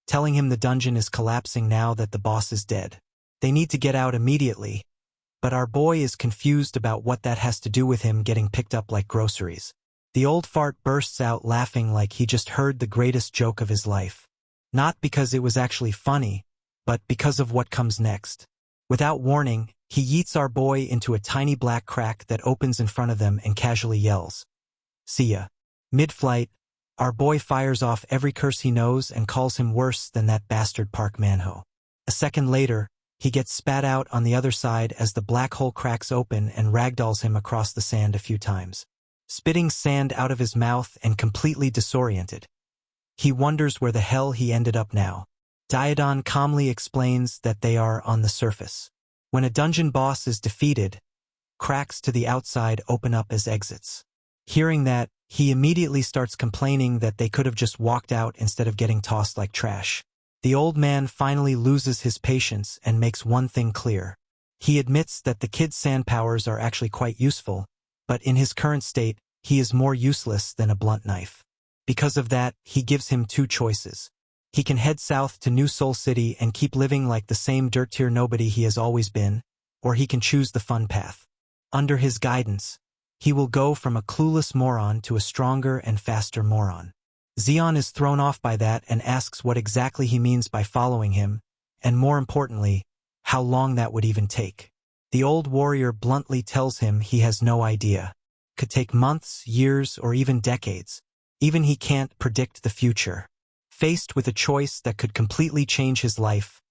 telling him the dungeon is collapsing now that the boss is dead. They need to get out immediately, but our boy is confused about what that has to do with him getting picked up like groceries. The old fart bursts out laughing like he just heard the greatest joke of his life. Not because it was actually funny, but because of what comes next. Without warning, he yeets our boy into a tiny black crack that opens in front of them and casually yells, "See ya." Mid-flight, our boy fires off every curse he knows and calls him worse than that bastard Park Manhwa. A second later, he gets spat out on the other side as the black hole cracks open and ragdolls him across the sand a few times. Spitting sand out of his mouth and completely disoriented, he wonders where the hell he ended up now. Diadon calmly explains that they are on the surface. When a dungeon boss is defeated, cracks to the outside open up as exits. Hearing that, he immediately starts complaining that they could have just walked out instead of getting tossed like trash. The old man finally loses his patience and makes one thing clear. He admits that the kid's sand powers are actually quite useful, but in his current state, he is more useless than a blunt knife. Because of that, he gives him two choices. He can head south to New Soul City and keep living like the same dirt-tier nobody he has always been, or he can choose the fun path. Under his guidance, he will go from a clueless moron to a stronger and faster moron. Zeon is thrown off by that and asks what exactly he means by following him, and more importantly, how long that would even take. The old warrior bluntly tells him he has no idea. Could take months, years, or even decades. Even he can't predict the future. Faced with a choice that could completely change his life,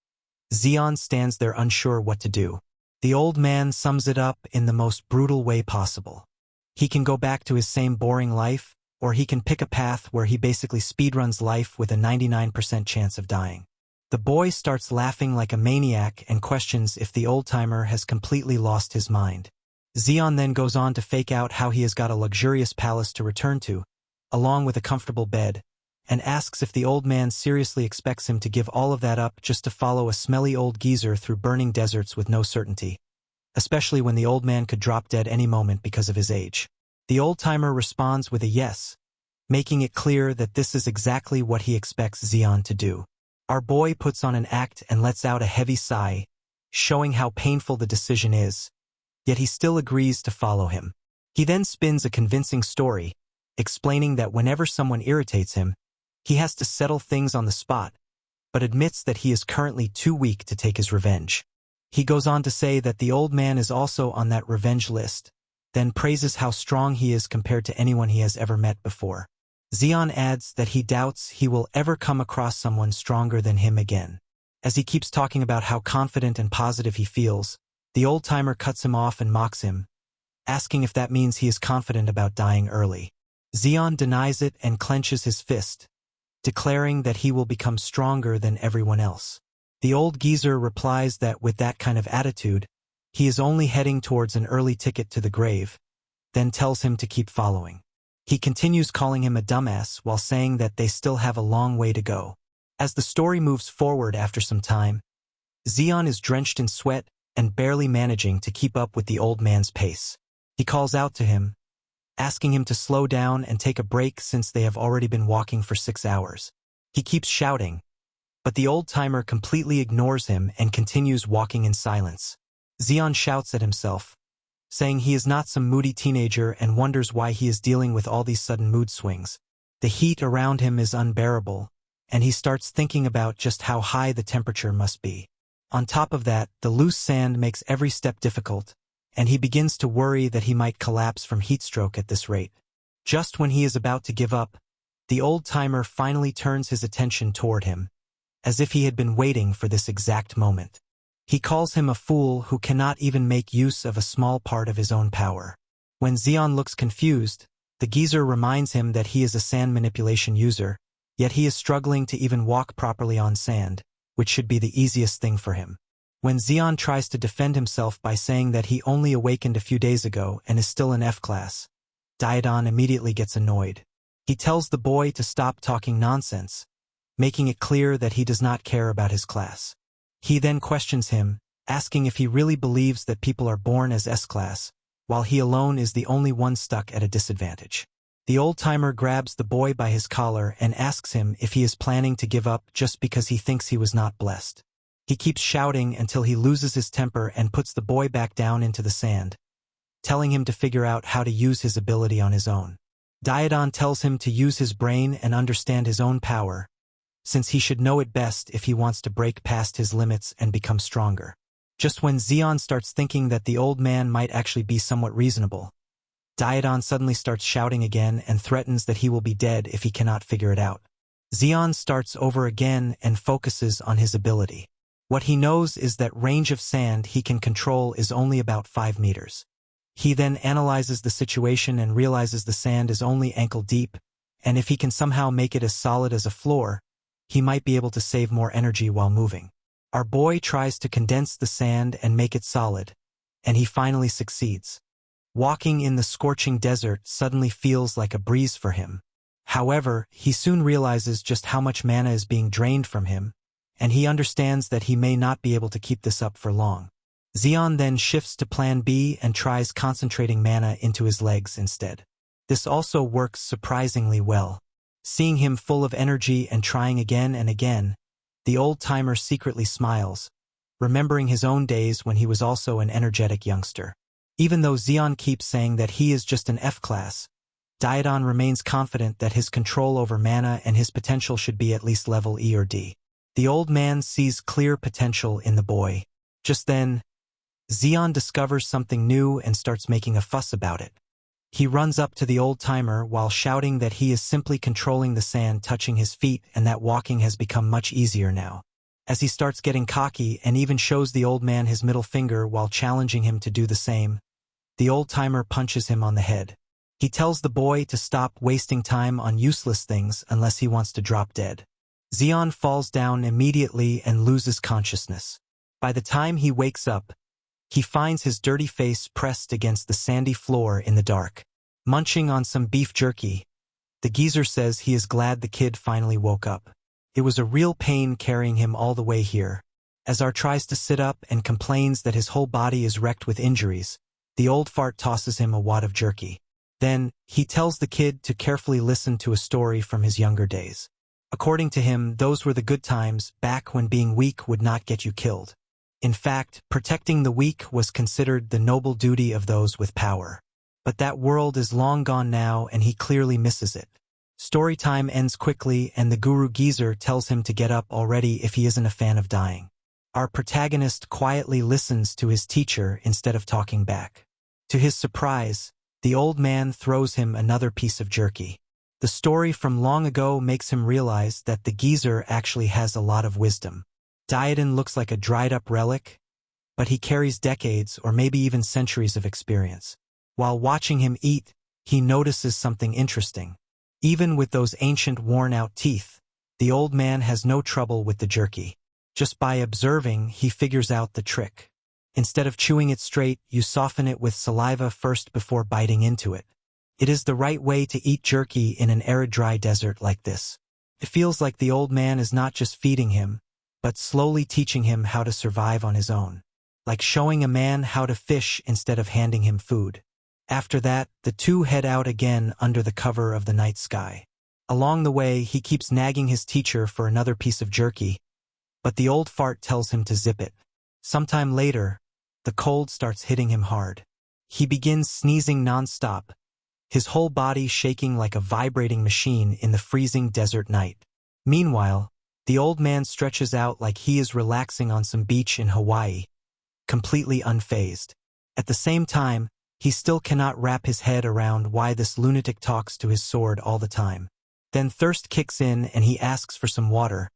Zeon stands there unsure what to do. The old man sums it up in the most brutal way possible. He can go back to his same boring life, or he can pick a path where he basically speedruns life with a 99% chance of dying. The boy starts laughing like a maniac and questions if the old-timer has completely lost his mind. Zeon then goes on to fake out how he has got a luxurious palace to return to, along with a comfortable bed, and asks if the old man seriously expects him to give all of that up just to follow a smelly old geezer through burning deserts with no certainty, especially when the old man could drop dead any moment because of his age. The old-timer responds with a yes, making it clear that this is exactly what he expects Zeon to do. Our boy puts on an act and lets out a heavy sigh, showing how painful the decision is, yet he still agrees to follow him. He then spins a convincing story, explaining that whenever someone irritates him, he has to settle things on the spot, but admits that he is currently too weak to take his revenge. He goes on to say that the old man is also on that revenge list, then praises how strong he is compared to anyone he has ever met before. Zeon adds that he doubts he will ever come across someone stronger than him again. As he keeps talking about how confident and positive he feels, the old-timer cuts him off and mocks him, asking if that means he is confident about dying early. Zeon denies it and clenches his fist, declaring that he will become stronger than everyone else. The old geezer replies that with that kind of attitude, he is only heading towards an early ticket to the grave, then tells him to keep following. He continues calling him a dumbass while saying that they still have a long way to go. As the story moves forward after some time, Zeon is drenched in sweat and barely managing to keep up with the old man's pace. He calls out to him, asking him to slow down and take a break since they have already been walking for 6 hours. He keeps shouting, but the old-timer completely ignores him and continues walking in silence. Zeon shouts at himself, saying he is not some moody teenager and wonders why he is dealing with all these sudden mood swings. The heat around him is unbearable, and he starts thinking about just how high the temperature must be. On top of that, the loose sand makes every step difficult, and he begins to worry that he might collapse from heatstroke at this rate. Just when he is about to give up, the old-timer finally turns his attention toward him, as if he had been waiting for this exact moment. He calls him a fool who cannot even make use of a small part of his own power. When Zeon looks confused, the geezer reminds him that he is a sand manipulation user, yet he is struggling to even walk properly on sand, which should be the easiest thing for him. When Zeon tries to defend himself by saying that he only awakened a few days ago and is still in F-class, Diadon immediately gets annoyed. He tells the boy to stop talking nonsense, making it clear that he does not care about his class. He then questions him, asking if he really believes that people are born as S-class, while he alone is the only one stuck at a disadvantage. The old-timer grabs the boy by his collar and asks him if he is planning to give up just because he thinks he was not blessed. He keeps shouting until he loses his temper and puts the boy back down into the sand, telling him to figure out how to use his ability on his own. Diadon tells him to use his brain and understand his own power, since he should know it best if he wants to break past his limits and become stronger. Just when Zeon starts thinking that the old man might actually be somewhat reasonable, Diadon suddenly starts shouting again and threatens that he will be dead if he cannot figure it out. Zeon starts over again and focuses on his ability. What he knows is that range of sand he can control is only about 5 meters. He then analyzes the situation and realizes the sand is only ankle deep, and if he can somehow make it as solid as a floor, he might be able to save more energy while moving. Our boy tries to condense the sand and make it solid, and he finally succeeds. Walking in the scorching desert suddenly feels like a breeze for him. However, he soon realizes just how much mana is being drained from him, and he understands that he may not be able to keep this up for long. Zeon then shifts to plan B and tries concentrating mana into his legs instead. This also works surprisingly well. Seeing him full of energy and trying again and again, the old-timer secretly smiles, remembering his own days when he was also an energetic youngster. Even though Zeon keeps saying that he is just an F-class, Diodon remains confident that his control over mana and his potential should be at least level E or D. The old man sees clear potential in the boy. Just then, Zeon discovers something new and starts making a fuss about it. He runs up to the old-timer while shouting that he is simply controlling the sand touching his feet and that walking has become much easier now. As he starts getting cocky and even shows the old man his middle finger while challenging him to do the same, the old-timer punches him on the head. He tells the boy to stop wasting time on useless things unless he wants to drop dead. Zeon falls down immediately and loses consciousness. By the time he wakes up, he finds his dirty face pressed against the sandy floor in the dark. Munching on some beef jerky, the geezer says he is glad the kid finally woke up. It was a real pain carrying him all the way here. Azar tries to sit up and complains that his whole body is wrecked with injuries. The old fart tosses him a wad of jerky. Then, he tells the kid to carefully listen to a story from his younger days. According to him, those were the good times, back when being weak would not get you killed. In fact, protecting the weak was considered the noble duty of those with power. But that world is long gone now and he clearly misses it. Storytime ends quickly and the guru geezer tells him to get up already if he isn't a fan of dying. Our protagonist quietly listens to his teacher instead of talking back. To his surprise, the old man throws him another piece of jerky. The story from long ago makes him realize that the geezer actually has a lot of wisdom. Diodon looks like a dried-up relic, but he carries decades or maybe even centuries of experience. While watching him eat, he notices something interesting. Even with those ancient worn-out teeth, the old man has no trouble with the jerky. Just by observing, he figures out the trick. Instead of chewing it straight, you soften it with saliva first before biting into it. It is the right way to eat jerky in an arid dry desert like this. It feels like the old man is not just feeding him, but slowly teaching him how to survive on his own. Like showing a man how to fish instead of handing him food. After that, the two head out again under the cover of the night sky. Along the way, he keeps nagging his teacher for another piece of jerky, but the old fart tells him to zip it. Sometime later, the cold starts hitting him hard. He begins sneezing non-stop, his whole body shaking like a vibrating machine in the freezing desert night. Meanwhile, the old man stretches out like he is relaxing on some beach in Hawaii, completely unfazed. At the same time, he still cannot wrap his head around why this lunatic talks to his sword all the time. Then thirst kicks in and he asks for some water,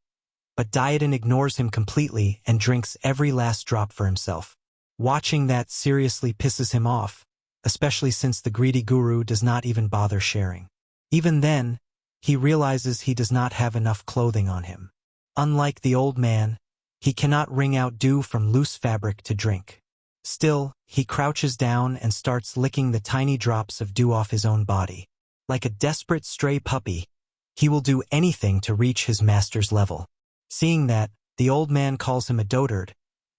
but Diodon ignores him completely and drinks every last drop for himself. Watching that seriously pisses him off, especially since the greedy guru does not even bother sharing. Even then, he realizes he does not have enough clothing on him. Unlike the old man, he cannot wring out dew from loose fabric to drink. Still, he crouches down and starts licking the tiny drops of dew off his own body. Like a desperate stray puppy, he will do anything to reach his master's level. Seeing that, the old man calls him a dotard,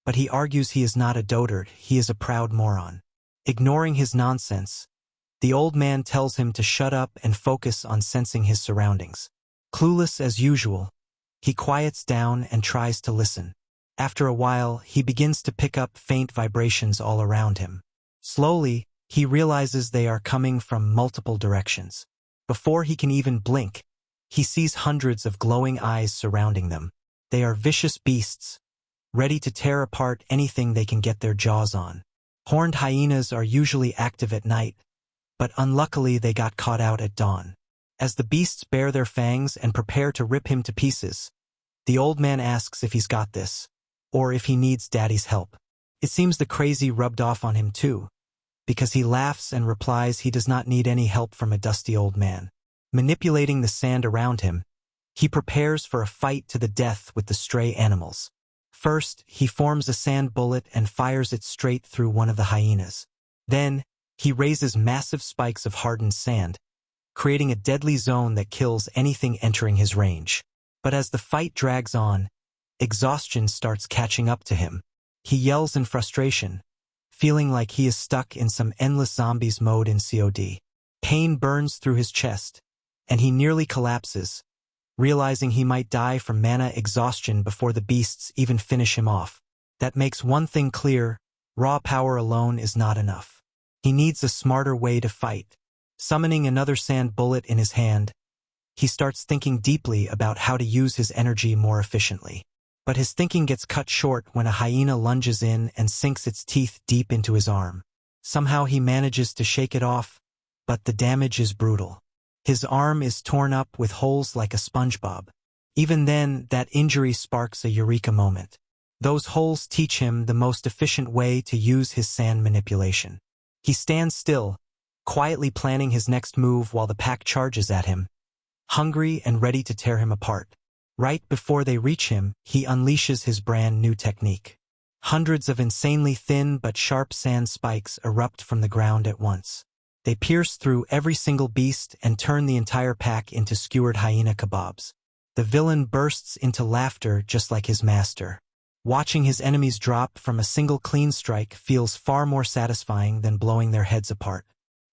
but he argues he is not a dotard, he is a proud moron. Ignoring his nonsense, the old man tells him to shut up and focus on sensing his surroundings. Clueless as usual, he quiets down and tries to listen. After a while, he begins to pick up faint vibrations all around him. Slowly, he realizes they are coming from multiple directions. Before he can even blink, he sees hundreds of glowing eyes surrounding them. They are vicious beasts, ready to tear apart anything they can get their jaws on. Horned hyenas are usually active at night, but unluckily they got caught out at dawn. As the beasts bare their fangs and prepare to rip him to pieces, the old man asks if he's got this, or if he needs daddy's help. It seems the crazy rubbed off on him too, because he laughs and replies he does not need any help from a dusty old man. Manipulating the sand around him, he prepares for a fight to the death with the stray animals. First, he forms a sand bullet and fires it straight through one of the hyenas. Then, he raises massive spikes of hardened sand, creating a deadly zone that kills anything entering his range. But as the fight drags on, exhaustion starts catching up to him. He yells in frustration, feeling like he is stuck in some endless zombies mode in COD. Pain burns through his chest, and he nearly collapses, realizing he might die from mana exhaustion before the beasts even finish him off. That makes one thing clear: raw power alone is not enough. He needs a smarter way to fight. Summoning another sand bullet in his hand, he starts thinking deeply about how to use his energy more efficiently. But his thinking gets cut short when a hyena lunges in and sinks its teeth deep into his arm. Somehow he manages to shake it off, but the damage is brutal. His arm is torn up with holes like a SpongeBob. Even then, that injury sparks a eureka moment. Those holes teach him the most efficient way to use his sand manipulation. He stands still, quietly planning his next move while the pack charges at him, hungry and ready to tear him apart. Right before they reach him, he unleashes his brand new technique. Hundreds of insanely thin but sharp sand spikes erupt from the ground at once. They pierce through every single beast and turn the entire pack into skewered hyena kebabs. The villain bursts into laughter just like his master. Watching his enemies drop from a single clean strike feels far more satisfying than blowing their heads apart.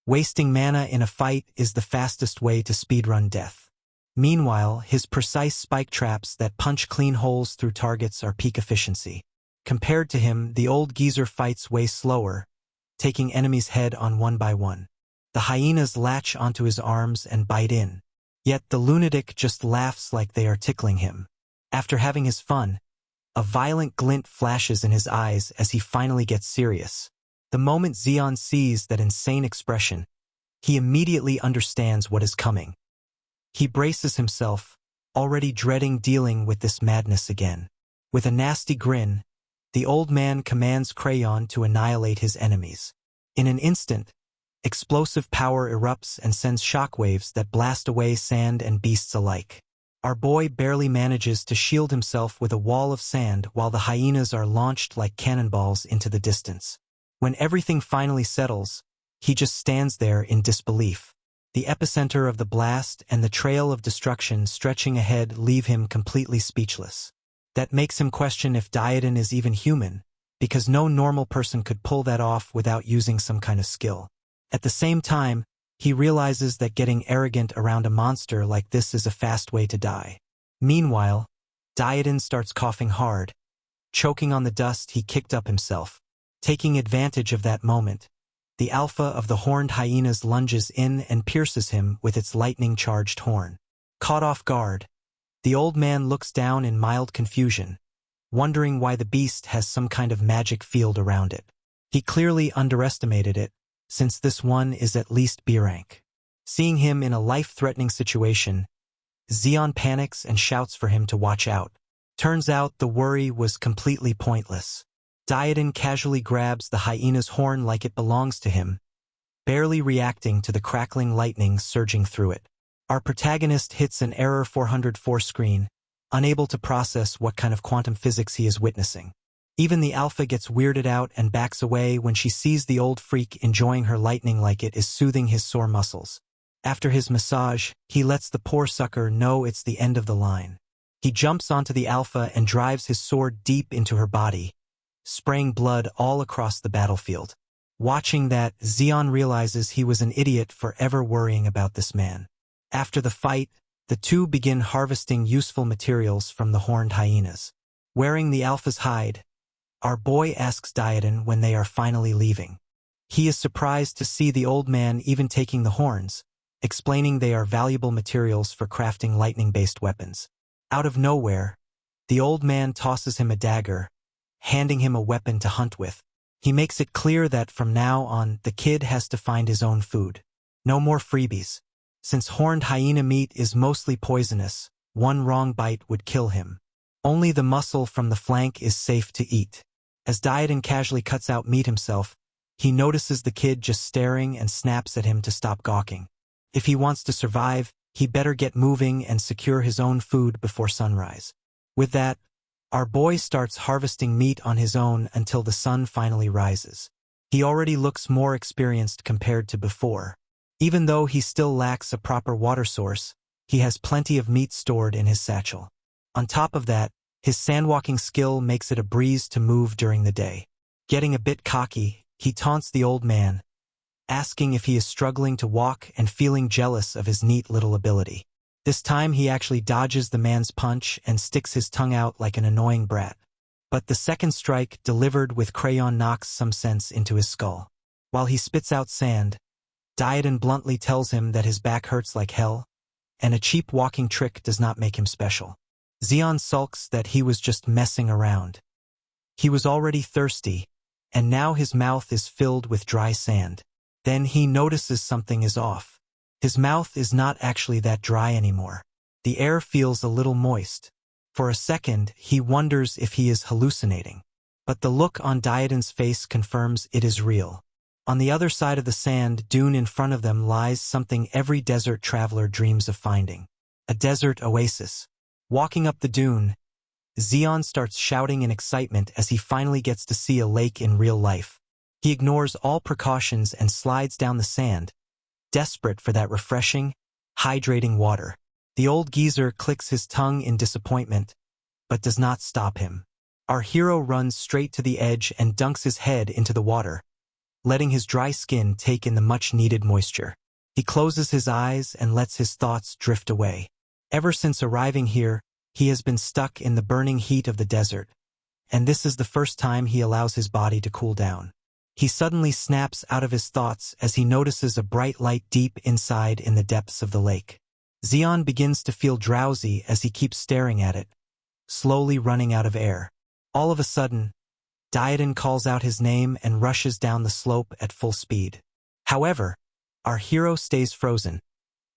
Wasting mana in a fight is the fastest way to speedrun death. Meanwhile, his precise spike traps that punch clean holes through targets are peak efficiency. Compared to him, the old geezer fights way slower, taking enemies head on one by one. The hyenas latch onto his arms and bite in. Yet the lunatic just laughs like they are tickling him. After having his fun, a violent glint flashes in his eyes as he finally gets serious. The moment Zeon sees that insane expression, he immediately understands what is coming. He braces himself, already dreading dealing with this madness again. With a nasty grin, the old man commands Crayon to annihilate his enemies. In an instant, explosive power erupts and sends shockwaves that blast away sand and beasts alike. Our boy barely manages to shield himself with a wall of sand while the hyenas are launched like cannonballs into the distance. When everything finally settles, he just stands there in disbelief. The epicenter of the blast and the trail of destruction stretching ahead leave him completely speechless. That makes him question if Diadon is even human, because no normal person could pull that off without using some kind of skill. At the same time, he realizes that getting arrogant around a monster like this is a fast way to die. Meanwhile, Diadon starts coughing hard, choking on the dust he kicked up himself. Taking advantage of that moment, the alpha of the horned hyenas lunges in and pierces him with its lightning-charged horn. Caught off guard, the old man looks down in mild confusion, wondering why the beast has some kind of magic field around it. He clearly underestimated it, since this one is at least B rank. Seeing him in a life-threatening situation, Zeon panics and shouts for him to watch out. Turns out the worry was completely pointless. Diadon casually grabs the hyena's horn like it belongs to him, barely reacting to the crackling lightning surging through it. Our protagonist hits an error 404 screen, unable to process what kind of quantum physics he is witnessing. Even the alpha gets weirded out and backs away when she sees the old freak enjoying her lightning like it is soothing his sore muscles. After his massage, he lets the poor sucker know it's the end of the line. He jumps onto the alpha and drives his sword deep into her body, spraying blood all across the battlefield. Watching that, Zeon realizes he was an idiot for ever worrying about this man. After the fight, the two begin harvesting useful materials from the horned hyenas. Wearing the alpha's hide, our boy asks Diadon when they are finally leaving. He is surprised to see the old man even taking the horns, explaining they are valuable materials for crafting lightning-based weapons. Out of nowhere, the old man tosses him a dagger, handing him a weapon to hunt with. He makes it clear that from now on, the kid has to find his own food. No more freebies. Since horned hyena meat is mostly poisonous, one wrong bite would kill him. Only the muscle from the flank is safe to eat. As Diadon casually cuts out meat himself, he notices the kid just staring and snaps at him to stop gawking. If he wants to survive, he better get moving and secure his own food before sunrise. With that, our boy starts harvesting meat on his own until the sun finally rises. He already looks more experienced compared to before. Even though he still lacks a proper water source, he has plenty of meat stored in his satchel. On top of that, His sandwalking skill makes it a breeze to move during the day. Getting a bit cocky, he taunts the old man, asking if he is struggling to walk and feeling jealous of his neat little ability. This time he actually dodges the man's punch and sticks his tongue out like an annoying brat. But the second strike delivered with crayon knocks some sense into his skull. While he spits out sand, Dietin bluntly tells him that his back hurts like hell, and a cheap walking trick does not make him special. Zeon sulks that he was just messing around. He was already thirsty, and now his mouth is filled with dry sand. Then he notices something is off. His mouth is not actually that dry anymore. The air feels a little moist. For a second, he wonders if he is hallucinating. But the look on Dietin's face confirms it is real. On the other side of the sand dune in front of them lies something every desert traveler dreams of finding. A desert oasis. Walking up the dune, Zeon starts shouting in excitement as he finally gets to see a lake in real life. He ignores all precautions and slides down the sand, desperate for that refreshing, hydrating water. The old geezer clicks his tongue in disappointment, but does not stop him. Our hero runs straight to the edge and dunks his head into the water, letting his dry skin take in the much-needed moisture. He closes his eyes and lets his thoughts drift away. Ever since arriving here, he has been stuck in the burning heat of the desert, and this is the first time he allows his body to cool down. He suddenly snaps out of his thoughts as he notices a bright light deep inside in the depths of the lake. Zeon begins to feel drowsy as he keeps staring at it, slowly running out of air. All of a sudden, Dietin calls out his name and rushes down the slope at full speed. However, our hero stays frozen,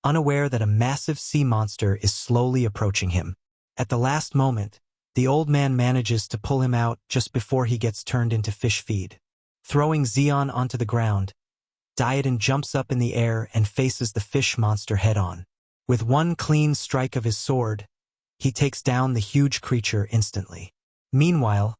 unaware that a massive sea monster is slowly approaching him. At the last moment, the old man manages to pull him out just before he gets turned into fish feed. Throwing Zeon onto the ground, Dietin jumps up in the air and faces the fish monster head-on. With one clean strike of his sword, he takes down the huge creature instantly. Meanwhile,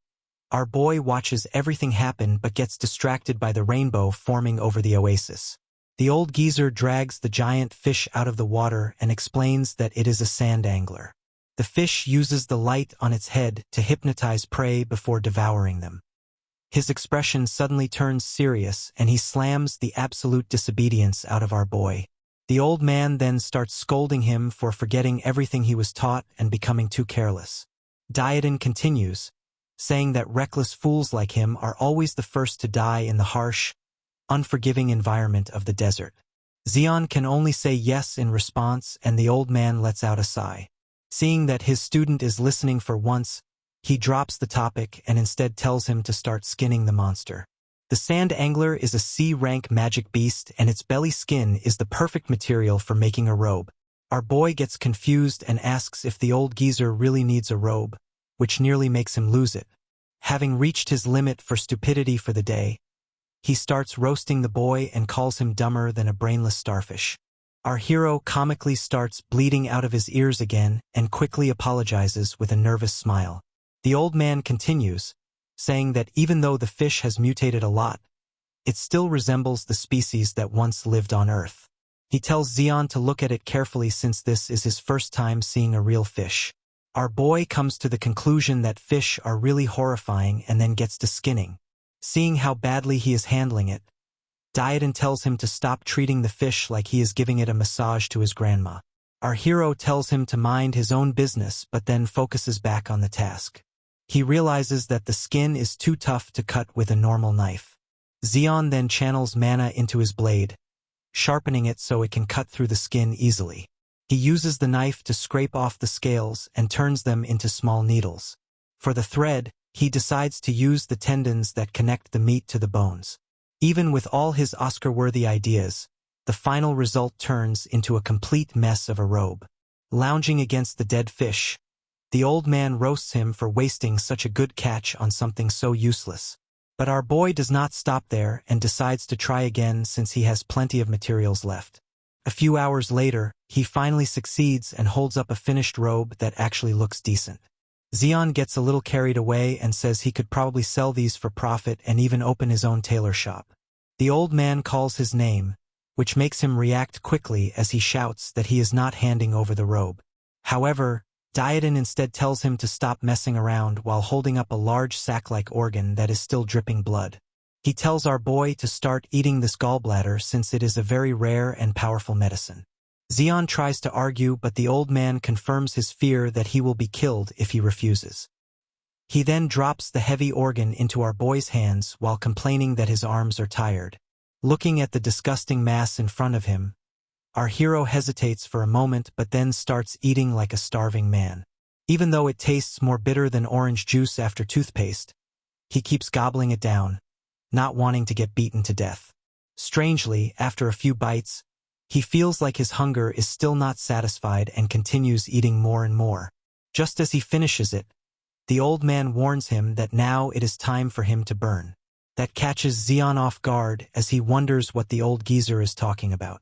our boy watches everything happen but gets distracted by the rainbow forming over the oasis. The old geezer drags the giant fish out of the water and explains that it is a sand angler. The fish uses the light on its head to hypnotize prey before devouring them. His expression suddenly turns serious and he slams the absolute disobedience out of our boy. The old man then starts scolding him for forgetting everything he was taught and becoming too careless. Dietin continues, saying that reckless fools like him are always the first to die in the harsh, unforgiving environment of the desert. Zeon can only say yes in response, and the old man lets out a sigh. Seeing that his student is listening for once, he drops the topic and instead tells him to start skinning the monster. The sand angler is a C-rank magic beast, and its belly skin is the perfect material for making a robe. Our boy gets confused and asks if the old geezer really needs a robe, which nearly makes him lose it. Having reached his limit for stupidity for the day, he starts roasting the boy and calls him dumber than a brainless starfish. Our hero comically starts bleeding out of his ears again and quickly apologizes with a nervous smile. The old man continues, saying that even though the fish has mutated a lot, it still resembles the species that once lived on Earth. He tells Zeon to look at it carefully since this is his first time seeing a real fish. Our boy comes to the conclusion that fish are really horrifying and then gets to skinning. Seeing how badly he is handling it, Dietin tells him to stop treating the fish like he is giving it a massage to his grandma. Our hero tells him to mind his own business but then focuses back on the task. He realizes that the skin is too tough to cut with a normal knife. Zeon then channels mana into his blade, sharpening it so it can cut through the skin easily. He uses the knife to scrape off the scales and turns them into small needles. For the thread, he decides to use the tendons that connect the meat to the bones. Even with all his Oscar-worthy ideas, the final result turns into a complete mess of a robe. Lounging against the dead fish, the old man roasts him for wasting such a good catch on something so useless. But our boy does not stop there and decides to try again since he has plenty of materials left. A few hours later, he finally succeeds and holds up a finished robe that actually looks decent. Zeon gets a little carried away and says he could probably sell these for profit and even open his own tailor shop. The old man calls his name, which makes him react quickly as he shouts that he is not handing over the robe. However, Dietin instead tells him to stop messing around while holding up a large sack-like organ that is still dripping blood. He tells our boy to start eating this gallbladder since it is a very rare and powerful medicine. Zeon tries to argue, but the old man confirms his fear that he will be killed if he refuses. He then drops the heavy organ into our boy's hands while complaining that his arms are tired. Looking at the disgusting mass in front of him, our hero hesitates for a moment but then starts eating like a starving man. Even though it tastes more bitter than orange juice after toothpaste, he keeps gobbling it down, not wanting to get beaten to death. Strangely, after a few bites, he feels like his hunger is still not satisfied and continues eating more and more. Just as he finishes it, the old man warns him that now it is time for him to burn. That catches Zeon off guard as he wonders what the old geezer is talking about.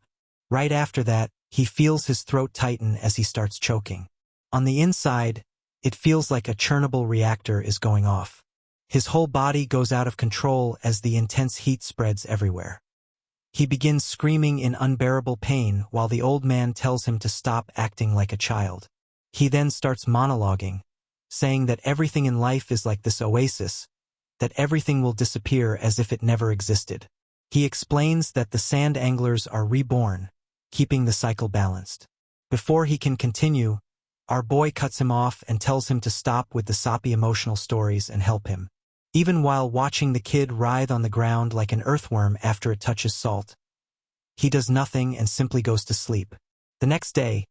Right after that, he feels his throat tighten as he starts choking. On the inside, it feels like a Chernobyl reactor is going off. His whole body goes out of control as the intense heat spreads everywhere. He begins screaming in unbearable pain while the old man tells him to stop acting like a child. He then starts monologuing, saying that everything in life is like this oasis, that everything will disappear as if it never existed. He explains that the sand anglers are reborn, keeping the cycle balanced. Before he can continue, our boy cuts him off and tells him to stop with the soppy emotional stories and help him. Even while watching the kid writhe on the ground like an earthworm after it touches salt, he does nothing and simply goes to sleep. The next day,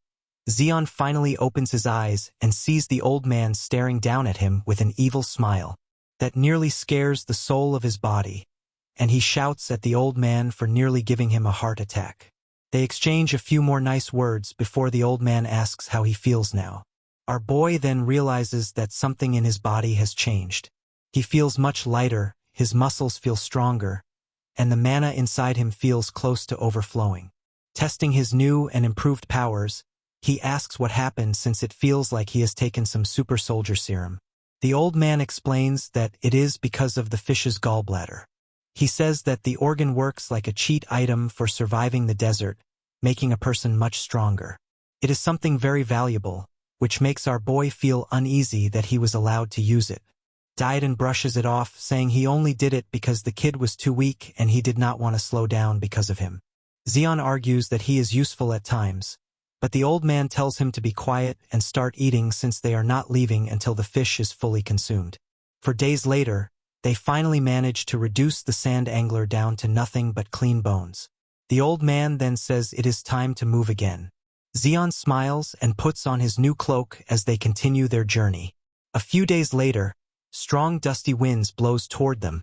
Zeon finally opens his eyes and sees the old man staring down at him with an evil smile that nearly scares the soul of his body, and he shouts at the old man for nearly giving him a heart attack. They exchange a few more nice words before the old man asks how he feels now. Our boy then realizes that something in his body has changed. He feels much lighter, his muscles feel stronger, and the mana inside him feels close to overflowing. Testing his new and improved powers, he asks what happened since it feels like he has taken some super soldier serum. The old man explains that it is because of the fish's gallbladder. He says that the organ works like a cheat item for surviving the desert, making a person much stronger. It is something very valuable, which makes our boy feel uneasy that he was allowed to use it. Dietin brushes it off, saying he only did it because the kid was too weak and he did not want to slow down because of him. Zeon argues that he is useful at times, but the old man tells him to be quiet and start eating since they are not leaving until the fish is fully consumed. For days later, they finally manage to reduce the sand angler down to nothing but clean bones. The old man then says it is time to move again. Zeon smiles and puts on his new cloak as they continue their journey. A few days later, strong dusty winds blows toward them,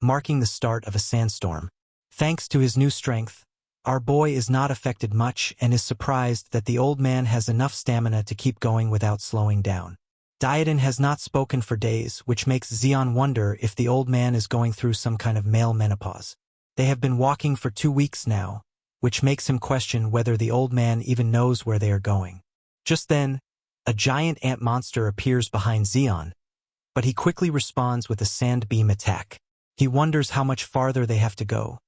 marking the start of a sandstorm. Thanks to his new strength, our boy is not affected much and is surprised that the old man has enough stamina to keep going without slowing down. Dietin has not spoken for days, which makes Zeon wonder if the old man is going through some kind of male menopause. They have been walking for 2 weeks now, which makes him question whether the old man even knows where they are going. Just then, a giant ant monster appears behind Zeon, but he quickly responds with a sand beam attack. He wonders how much farther they have to go,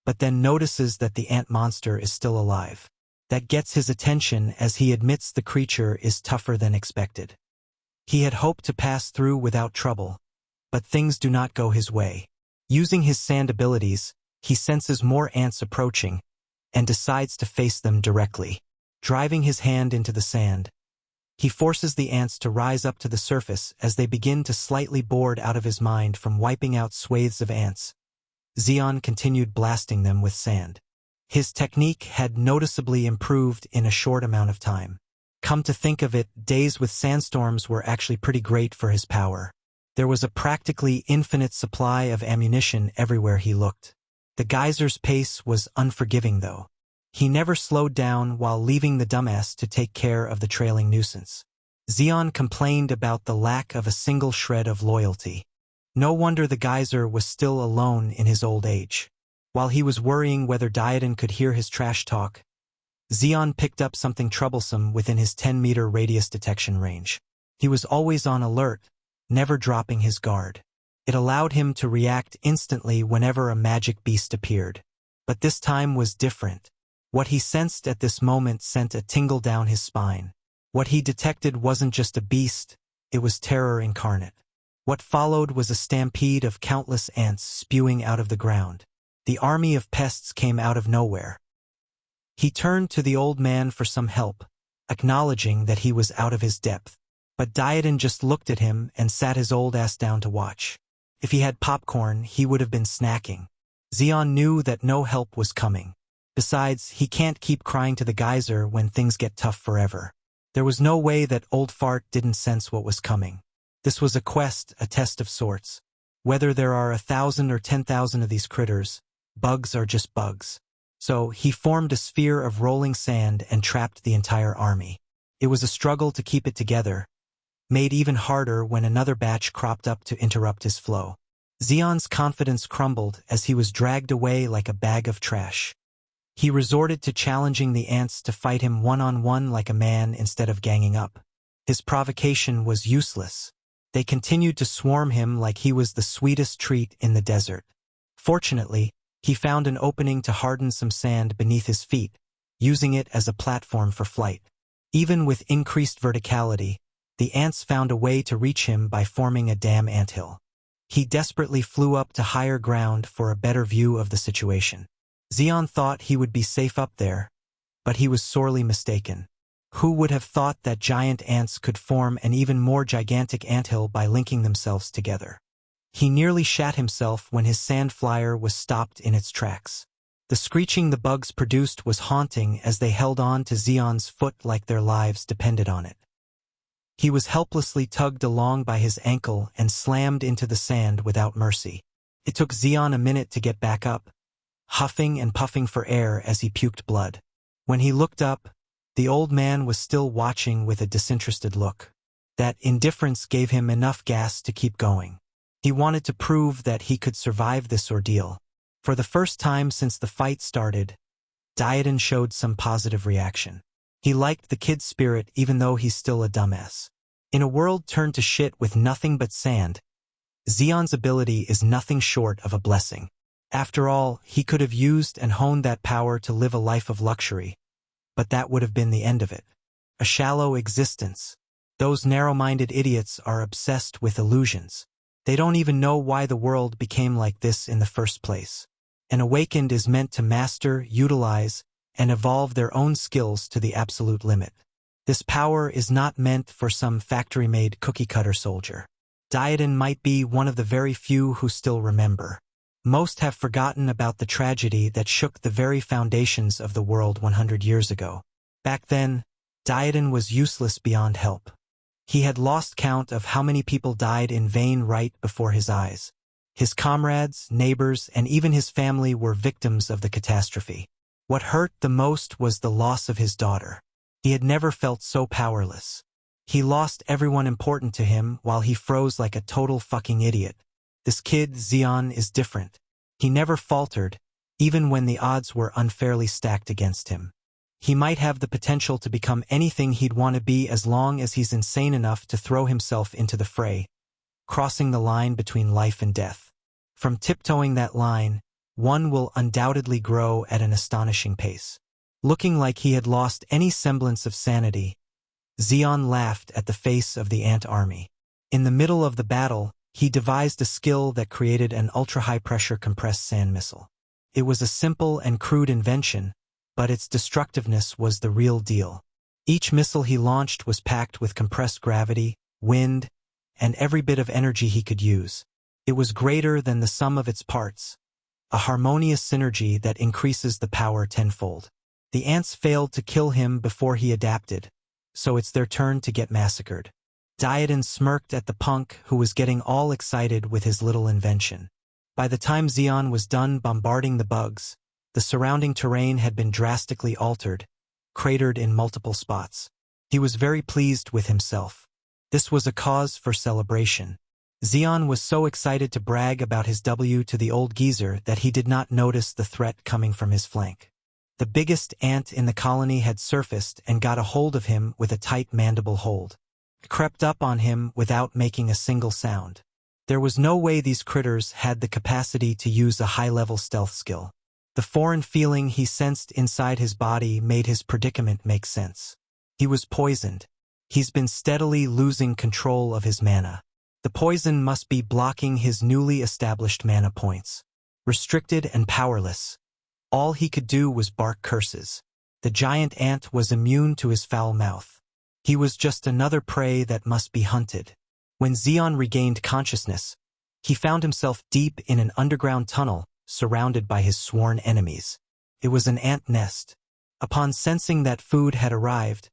but then notices that the ant monster is still alive. That gets his attention as he admits the creature is tougher than expected. He had hoped to pass through without trouble, but things do not go his way. Using his sand abilities, he senses more ants approaching and decides to face them directly. Driving his hand into the sand, he forces the ants to rise up to the surface as they begin to slightly bored out of his mind from wiping out swathes of ants. Zeon continued blasting them with sand. His technique had noticeably improved in a short amount of time. Come to think of it, days with sandstorms were actually pretty great for his power. There was a practically infinite supply of ammunition everywhere he looked. The geyser's pace was unforgiving though. He never slowed down while leaving the dumbass to take care of the trailing nuisance. Zeon complained about the lack of a single shred of loyalty. No wonder the geyser was still alone in his old age. While he was worrying whether Dietin could hear his trash talk, Zeon picked up something troublesome within his 10-meter radius detection range. He was always on alert, never dropping his guard. It allowed him to react instantly whenever a magic beast appeared. But this time was different. What he sensed at this moment sent a tingle down his spine. What he detected wasn't just a beast, it was terror incarnate. What followed was a stampede of countless ants spewing out of the ground. The army of pests came out of nowhere. He turned to the old man for some help, acknowledging that he was out of his depth. But Dietin just looked at him and sat his old ass down to watch. If he had popcorn, he would have been snacking. Xion knew that no help was coming. Besides, he can't keep crying to the geyser when things get tough forever. There was no way that old fart didn't sense what was coming. This was a quest, a test of sorts. Whether there are 1,000 or 10,000 of these critters, bugs are just bugs. So he formed a sphere of rolling sand and trapped the entire army. It was a struggle to keep it together, made even harder when another batch cropped up to interrupt his flow. Xion's confidence crumbled as he was dragged away like a bag of trash. He resorted to challenging the ants to fight him one-on-one like a man instead of ganging up. His provocation was useless. They continued to swarm him like he was the sweetest treat in the desert. Fortunately, he found an opening to harden some sand beneath his feet, using it as a platform for flight. Even with increased verticality, the ants found a way to reach him by forming a damn anthill. He desperately flew up to higher ground for a better view of the situation. Xion thought he would be safe up there, but he was sorely mistaken. Who would have thought that giant ants could form an even more gigantic anthill by linking themselves together? He nearly shat himself when his sand flyer was stopped in its tracks. The screeching the bugs produced was haunting as they held on to Xion's foot like their lives depended on it. He was helplessly tugged along by his ankle and slammed into the sand without mercy. It took Xion a minute to get back up, huffing and puffing for air as he puked blood. When he looked up, the old man was still watching with a disinterested look. That indifference gave him enough gas to keep going. He wanted to prove that he could survive this ordeal. For the first time since the fight started, Dietin showed some positive reaction. He liked the kid's spirit even though he's still a dumbass. In a world turned to shit with nothing but sand, Xion's ability is nothing short of a blessing. After all, he could have used and honed that power to live a life of luxury, but that would have been the end of it. A shallow existence. Those narrow-minded idiots are obsessed with illusions. They don't even know why the world became like this in the first place. An awakened is meant to master, utilize, and evolve their own skills to the absolute limit. This power is not meant for some factory-made cookie-cutter soldier. Dietin might be one of the very few who still remember. Most have forgotten about the tragedy that shook the very foundations of the world 100 years ago. Back then, Dietin was useless beyond help. He had lost count of how many people died in vain right before his eyes. His comrades, neighbors, and even his family were victims of the catastrophe. What hurt the most was the loss of his daughter. He had never felt so powerless. He lost everyone important to him while he froze like a total fucking idiot. This kid, Xion, is different. He never faltered, even when the odds were unfairly stacked against him. He might have the potential to become anything he'd want to be as long as he's insane enough to throw himself into the fray, crossing the line between life and death. From tiptoeing that line, one will undoubtedly grow at an astonishing pace. Looking like he had lost any semblance of sanity, Xion laughed at the face of the ant army. In the middle of the battle, he devised a skill that created an ultra-high-pressure compressed sand missile. It was a simple and crude invention, but its destructiveness was the real deal. Each missile he launched was packed with compressed gravity, wind, and every bit of energy he could use. It was greater than the sum of its parts, a harmonious synergy that increases the power tenfold. The ants failed to kill him before he adapted, so it's their turn to get massacred. Dietin smirked at the punk who was getting all excited with his little invention. By the time Xion was done bombarding the bugs, the surrounding terrain had been drastically altered, cratered in multiple spots. He was very pleased with himself. This was a cause for celebration. Xion was so excited to brag about his W to the old geezer that he did not notice the threat coming from his flank. The biggest ant in the colony had surfaced and got a hold of him with a tight mandible hold. It crept up on him without making a single sound. There was no way these critters had the capacity to use a high-level stealth skill. The foreign feeling he sensed inside his body made his predicament make sense. He was poisoned. He's been steadily losing control of his mana. The poison must be blocking his newly established mana points. Restricted and powerless, all he could do was bark curses. The giant ant was immune to his foul mouth. He was just another prey that must be hunted. When Xion regained consciousness, he found himself deep in an underground tunnel, surrounded by his sworn enemies. It was an ant nest. Upon sensing that food had arrived,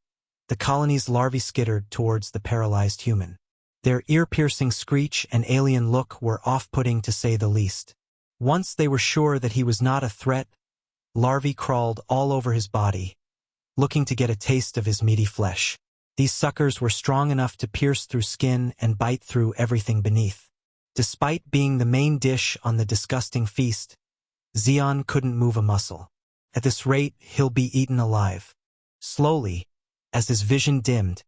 the colony's larvae skittered towards the paralyzed human. Their ear-piercing screech and alien look were off-putting to say the least. Once they were sure that he was not a threat, larvae crawled all over his body, looking to get a taste of his meaty flesh. These suckers were strong enough to pierce through skin and bite through everything beneath. Despite being the main dish on the disgusting feast, Xion couldn't move a muscle. At this rate, he'll be eaten alive. Slowly, as his vision dimmed,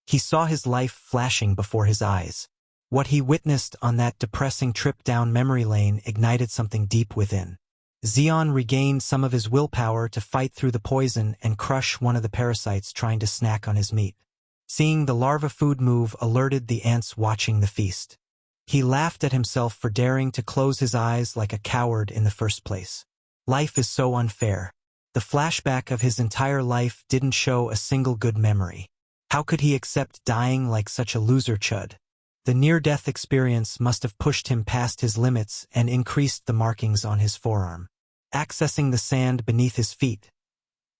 he saw his life flashing before his eyes. What he witnessed on that depressing trip down memory lane ignited something deep within. Xion regained some of his willpower to fight through the poison and crush one of the parasites trying to snack on his meat. Seeing the larva food move alerted the ants watching the feast. He laughed at himself for daring to close his eyes like a coward in the first place. Life is so unfair. The flashback of his entire life didn't show a single good memory. How could he accept dying like such a loser chud? The near-death experience must have pushed him past his limits and increased the markings on his forearm. Accessing the sand beneath his feet,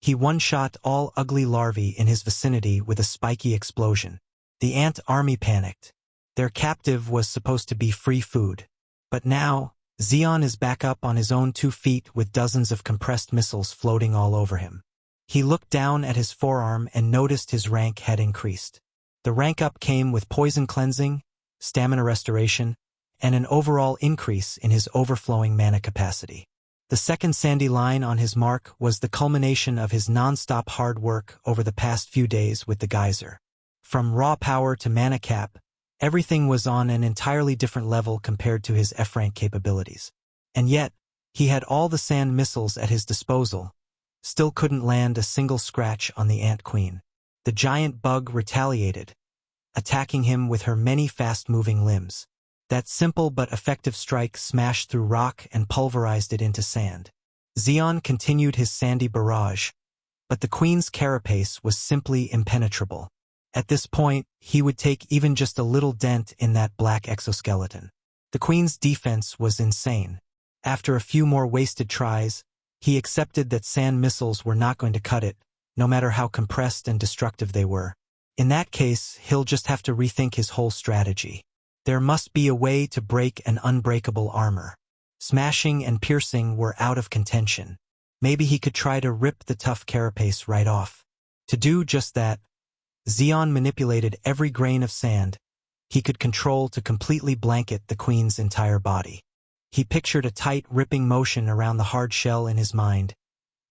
he one-shot all ugly larvae in his vicinity with a spiky explosion. The ant army panicked. Their captive was supposed to be free food. But now, Xion is back up on his own 2 feet with dozens of compressed missiles floating all over him. He looked down at his forearm and noticed his rank had increased. The rank up came with poison cleansing, stamina restoration, and an overall increase in his overflowing mana capacity. The second sandy line on his mark was the culmination of his non-stop hard work over the past few days with the geyser. From raw power to mangacap, everything was on an entirely different level compared to his F-rank capabilities. And yet, he had all the sand missiles at his disposal, still couldn't land a single scratch on the ant queen. The giant bug retaliated, attacking him with her many fast-moving limbs. That simple but effective strike smashed through rock and pulverized it into sand. Xion continued his sandy barrage, but the queen's carapace was simply impenetrable. At this point, he would take even just a little dent in that black exoskeleton. The queen's defense was insane. After a few more wasted tries, he accepted that sand missiles were not going to cut it, no matter how compressed and destructive they were. In that case, he'll just have to rethink his whole strategy. There must be a way to break an unbreakable armor. Smashing and piercing were out of contention. Maybe he could try to rip the tough carapace right off. To do just that, Xion manipulated every grain of sand he could control to completely blanket the queen's entire body. He pictured a tight, ripping motion around the hard shell in his mind,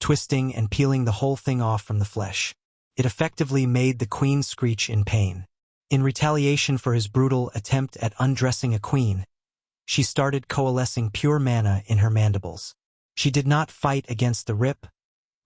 twisting and peeling the whole thing off from the flesh. It effectively made the queen screech in pain. In retaliation for his brutal attempt at undressing a queen, she started coalescing pure mana in her mandibles. She did not fight against the rip,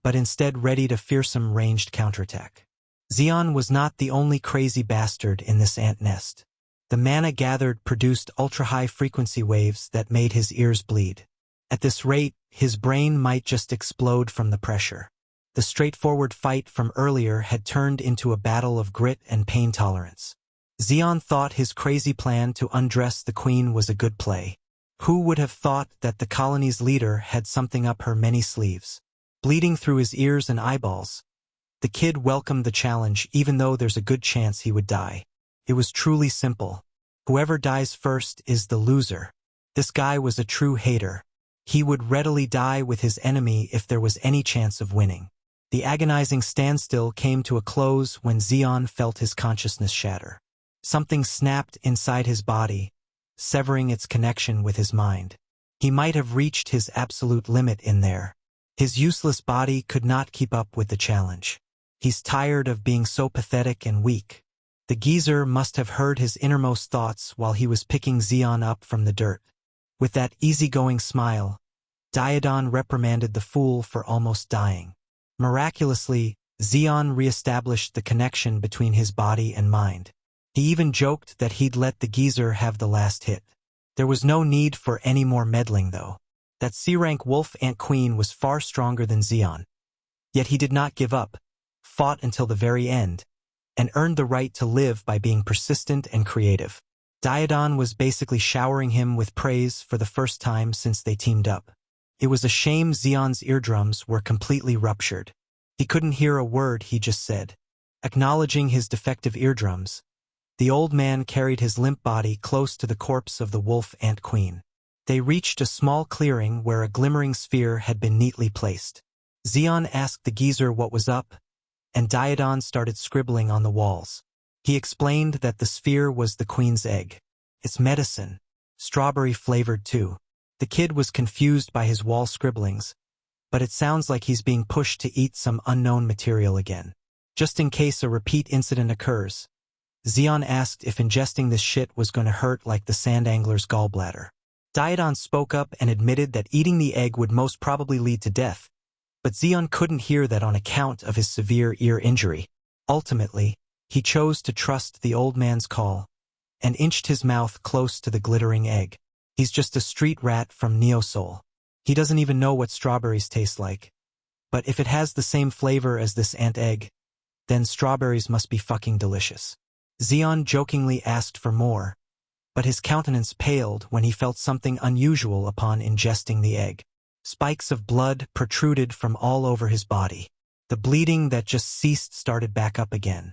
but instead readied a fearsome ranged counterattack. Xion was not the only crazy bastard in this ant nest. The mana gathered produced ultra-high frequency waves that made his ears bleed. At this rate, his brain might just explode from the pressure. The straightforward fight from earlier had turned into a battle of grit and pain tolerance. Xion thought his crazy plan to undress the queen was a good play. Who would have thought that the colony's leader had something up her many sleeves? Bleeding through his ears and eyeballs, the kid welcomed the challenge even though there's a good chance he would die. It was truly simple. Whoever dies first is the loser. This guy was a true hater. He would readily die with his enemy if there was any chance of winning. The agonizing standstill came to a close when Xion felt his consciousness shatter. Something snapped inside his body, severing its connection with his mind. He might have reached his absolute limit in there. His useless body could not keep up with the challenge. He's tired of being so pathetic and weak. The geezer must have heard his innermost thoughts while he was picking Xion up from the dirt. With that easygoing smile, Diadon reprimanded the fool for almost dying. Miraculously, Zeon re-established the connection between his body and mind. He even joked that he'd let the geezer have the last hit. There was no need for any more meddling, though. That C-rank wolf ant queen was far stronger than Zeon. Yet he did not give up, fought until the very end, and earned the right to live by being persistent and creative. Diadon was basically showering him with praise for the first time since they teamed up. It was a shame Zeon's eardrums were completely ruptured. He couldn't hear a word he just said. Acknowledging his defective eardrums, the old man carried his limp body close to the corpse of the wolf ant queen. They reached a small clearing where a glimmering sphere had been neatly placed. Zeon asked the geezer what was up, and Diadon started scribbling on the walls. He explained that the sphere was the queen's egg. It's medicine, strawberry-flavored too. The kid was confused by his wall scribblings, but it sounds like he's being pushed to eat some unknown material again. Just in case a repeat incident occurs, Zeon asked if ingesting this shit was going to hurt like the sand angler's gallbladder. Diadon spoke up and admitted that eating the egg would most probably lead to death, but Zeon couldn't hear that on account of his severe ear injury. Ultimately, he chose to trust the old man's call and inched his mouth close to the glittering egg. He's just a street rat from Neo-Seoul. He doesn't even know what strawberries taste like. But if it has the same flavor as this ant egg, then strawberries must be fucking delicious. Zeon jokingly asked for more, but his countenance paled when he felt something unusual upon ingesting the egg. Spikes of blood protruded from all over his body. The bleeding that just ceased started back up again.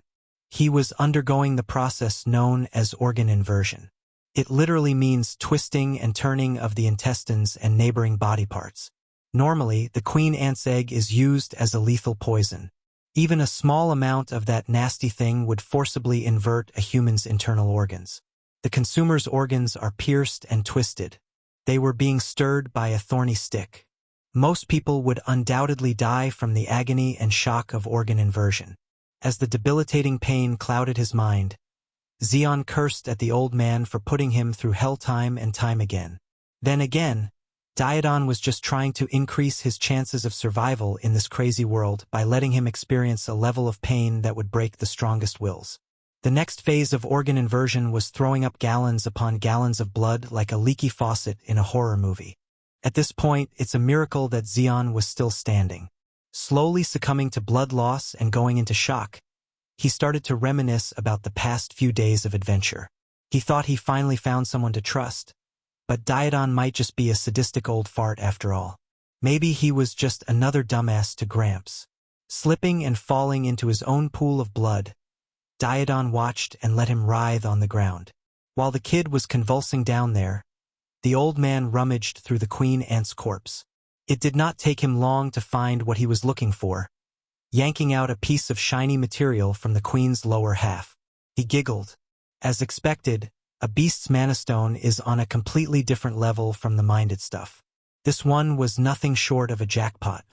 He was undergoing the process known as organ inversion. It literally means twisting and turning of the intestines and neighboring body parts. Normally, the queen ant's egg is used as a lethal poison. Even a small amount of that nasty thing would forcibly invert a human's internal organs. The consumer's organs are pierced and twisted. They were being stirred by a thorny stick. Most people would undoubtedly die from the agony and shock of organ inversion. As the debilitating pain clouded his mind, Zeon cursed at the old man for putting him through hell time and time again. Then again, Diadon was just trying to increase his chances of survival in this crazy world by letting him experience a level of pain that would break the strongest wills. The next phase of organ inversion was throwing up gallons upon gallons of blood like a leaky faucet in a horror movie. At this point, it's a miracle that Zeon was still standing. Slowly succumbing to blood loss and going into shock, he started to reminisce about the past few days of adventure. He thought he finally found someone to trust, but Diadon might just be a sadistic old fart after all. Maybe he was just another dumbass to Gramps. Slipping and falling into his own pool of blood, Diadon watched and let him writhe on the ground. While the kid was convulsing down there, the old man rummaged through the queen ant's corpse. It did not take him long to find what he was looking for, yanking out a piece of shiny material from the queen's lower half. He giggled. As expected, a beast's mana stone is on a completely different level from the minded stuff. This one was nothing short of a jackpot.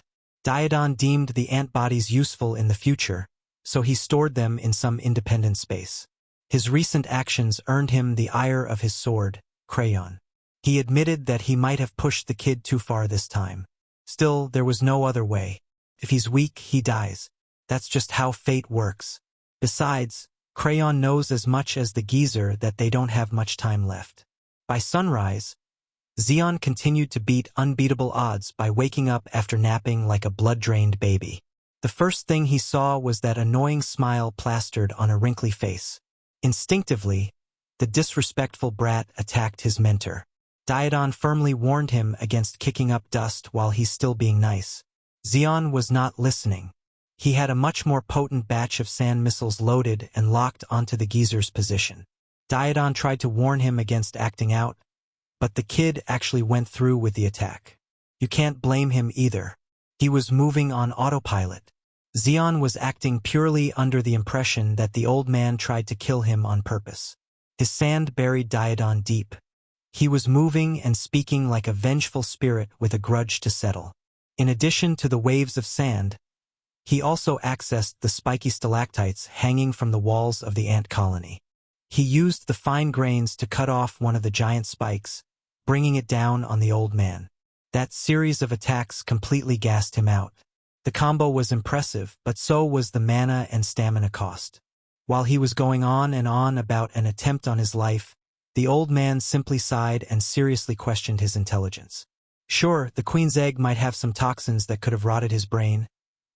Diadon deemed the ant bodies useful in the future, so he stored them in some independent space. His recent actions earned him the ire of his sword, Crayon. He admitted that he might have pushed the kid too far this time. Still, there was no other way. If he's weak, he dies. That's just how fate works. Besides, Crayon knows as much as the geezer that they don't have much time left. By sunrise, Zeon continued to beat unbeatable odds by waking up after napping like a blood-drained baby. The first thing he saw was that annoying smile plastered on a wrinkly face. Instinctively, the disrespectful brat attacked his mentor. Diadon firmly warned him against kicking up dust while he's still being nice. Zeon was not listening. He had a much more potent batch of sand missiles loaded and locked onto the geezer's position. Diadon tried to warn him against acting out, but the kid actually went through with the attack. You can't blame him either. He was moving on autopilot. Zeon was acting purely under the impression that the old man tried to kill him on purpose. His sand buried Diadon deep. He was moving and speaking like a vengeful spirit with a grudge to settle. In addition to the waves of sand, he also accessed the spiky stalactites hanging from the walls of the ant colony. He used the fine grains to cut off one of the giant spikes, bringing it down on the old man. That series of attacks completely gassed him out. The combo was impressive, but so was the mana and stamina cost. While he was going on and on about an attempt on his life, the old man simply sighed and seriously questioned his intelligence. Sure, the queen's egg might have some toxins that could have rotted his brain,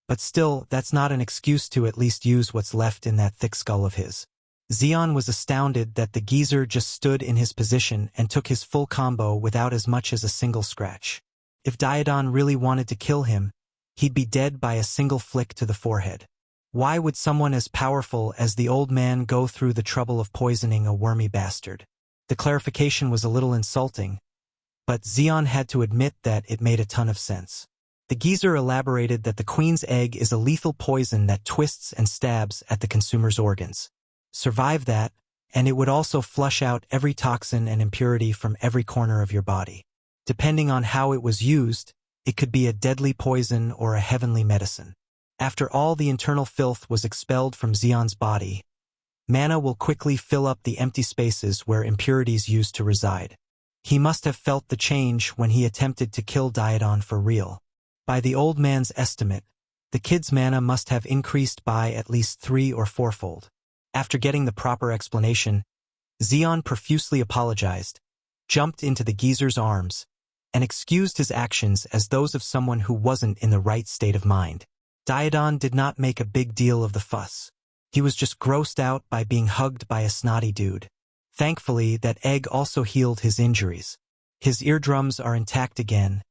but still, that's not an excuse to at least use what's left in that thick skull of his. Zeon was astounded that the geezer just stood in his position and took his full combo without as much as a single scratch. If Diodon really wanted to kill him, he'd be dead by a single flick to the forehead. Why would someone as powerful as the old man go through the trouble of poisoning a wormy bastard? The clarification was a little insulting, but Zeon had to admit that it made a ton of sense. The geezer elaborated that the queen's egg is a lethal poison that twists and stabs at the consumer's organs. Survive that, and it would also flush out every toxin and impurity from every corner of your body. Depending on how it was used, it could be a deadly poison or a heavenly medicine. After all the internal filth was expelled from Zeon's body, mana will quickly fill up the empty spaces where impurities used to reside. He must have felt the change when he attempted to kill Diodon for real. By the old man's estimate, the kid's mana must have increased by at least 3- or 4-fold. After getting the proper explanation, Zeon profusely apologized, jumped into the geezer's arms, and excused his actions as those of someone who wasn't in the right state of mind. Diodon did not make a big deal of the fuss. He was just grossed out by being hugged by a snotty dude. Thankfully, that egg also healed his injuries. His eardrums are intact again,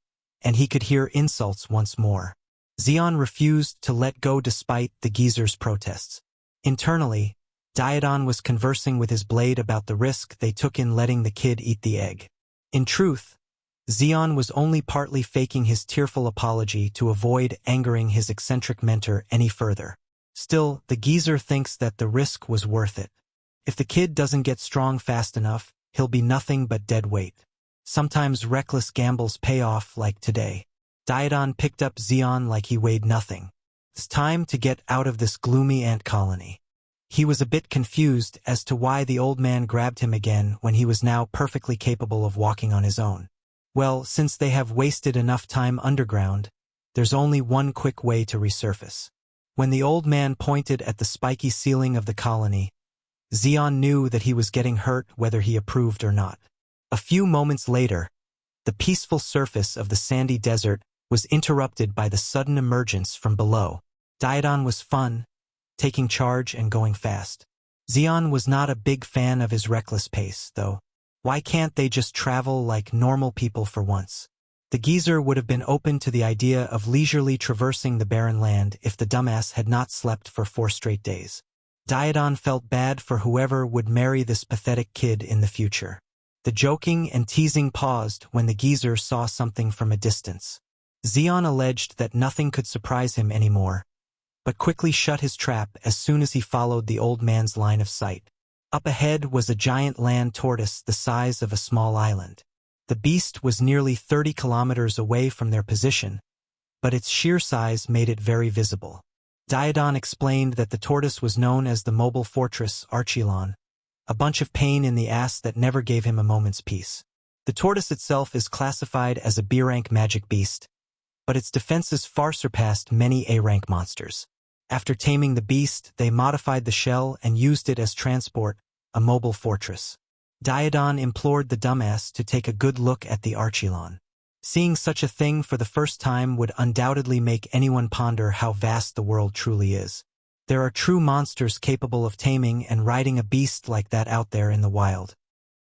and he could hear insults once more. Zeon refused to let go despite the geezer's protests. Internally, Diodon was conversing with his blade about the risk they took in letting the kid eat the egg. In truth, Zeon was only partly faking his tearful apology to avoid angering his eccentric mentor any further. Still, the geezer thinks that the risk was worth it. If the kid doesn't get strong fast enough, he'll be nothing but dead weight. Sometimes reckless gambles pay off like today. Diodon picked up Zeon like he weighed nothing. It's time to get out of this gloomy ant colony. He was a bit confused as to why the old man grabbed him again when he was now perfectly capable of walking on his own. Well, since they have wasted enough time underground, there's only one quick way to resurface. When the old man pointed at the spiky ceiling of the colony, Zeon knew that he was getting hurt whether he approved or not. A few moments later, the peaceful surface of the sandy desert was interrupted by the sudden emergence from below. Diodon was fun, taking charge and going fast. Zeon was not a big fan of his reckless pace, though. Why can't they just travel like normal people for once? The geezer would have been open to the idea of leisurely traversing the barren land if the dumbass had not slept for 4 straight days. Diodon felt bad for whoever would marry this pathetic kid in the future. The joking and teasing paused when the geezer saw something from a distance. Zeon alleged that nothing could surprise him anymore, but quickly shut his trap as soon as he followed the old man's line of sight. Up ahead was a giant land tortoise the size of a small island. The beast was nearly 30 kilometers away from their position, but its sheer size made it very visible. Diodon explained that the tortoise was known as the mobile fortress Archilon, a bunch of pain in the ass that never gave him a moment's peace. The tortoise itself is classified as a B-rank magic beast, but its defenses far surpassed many A-rank monsters. After taming the beast, they modified the shell and used it as transport, a mobile fortress. Diodon implored the dumbass to take a good look at the Archilon. Seeing such a thing for the first time would undoubtedly make anyone ponder how vast the world truly is. There are true monsters capable of taming and riding a beast like that out there in the wild.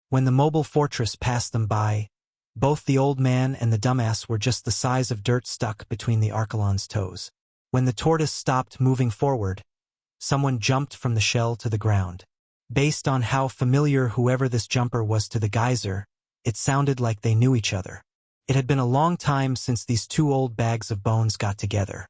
When the mobile fortress passed them by, both the old man and the dumbass were just the size of dirt stuck between the Archilon's toes. When the tortoise stopped moving forward, someone jumped from the shell to the ground. Based on how familiar whoever this jumper was to the geyser, it sounded like they knew each other. It had been a long time since these two old bags of bones got together.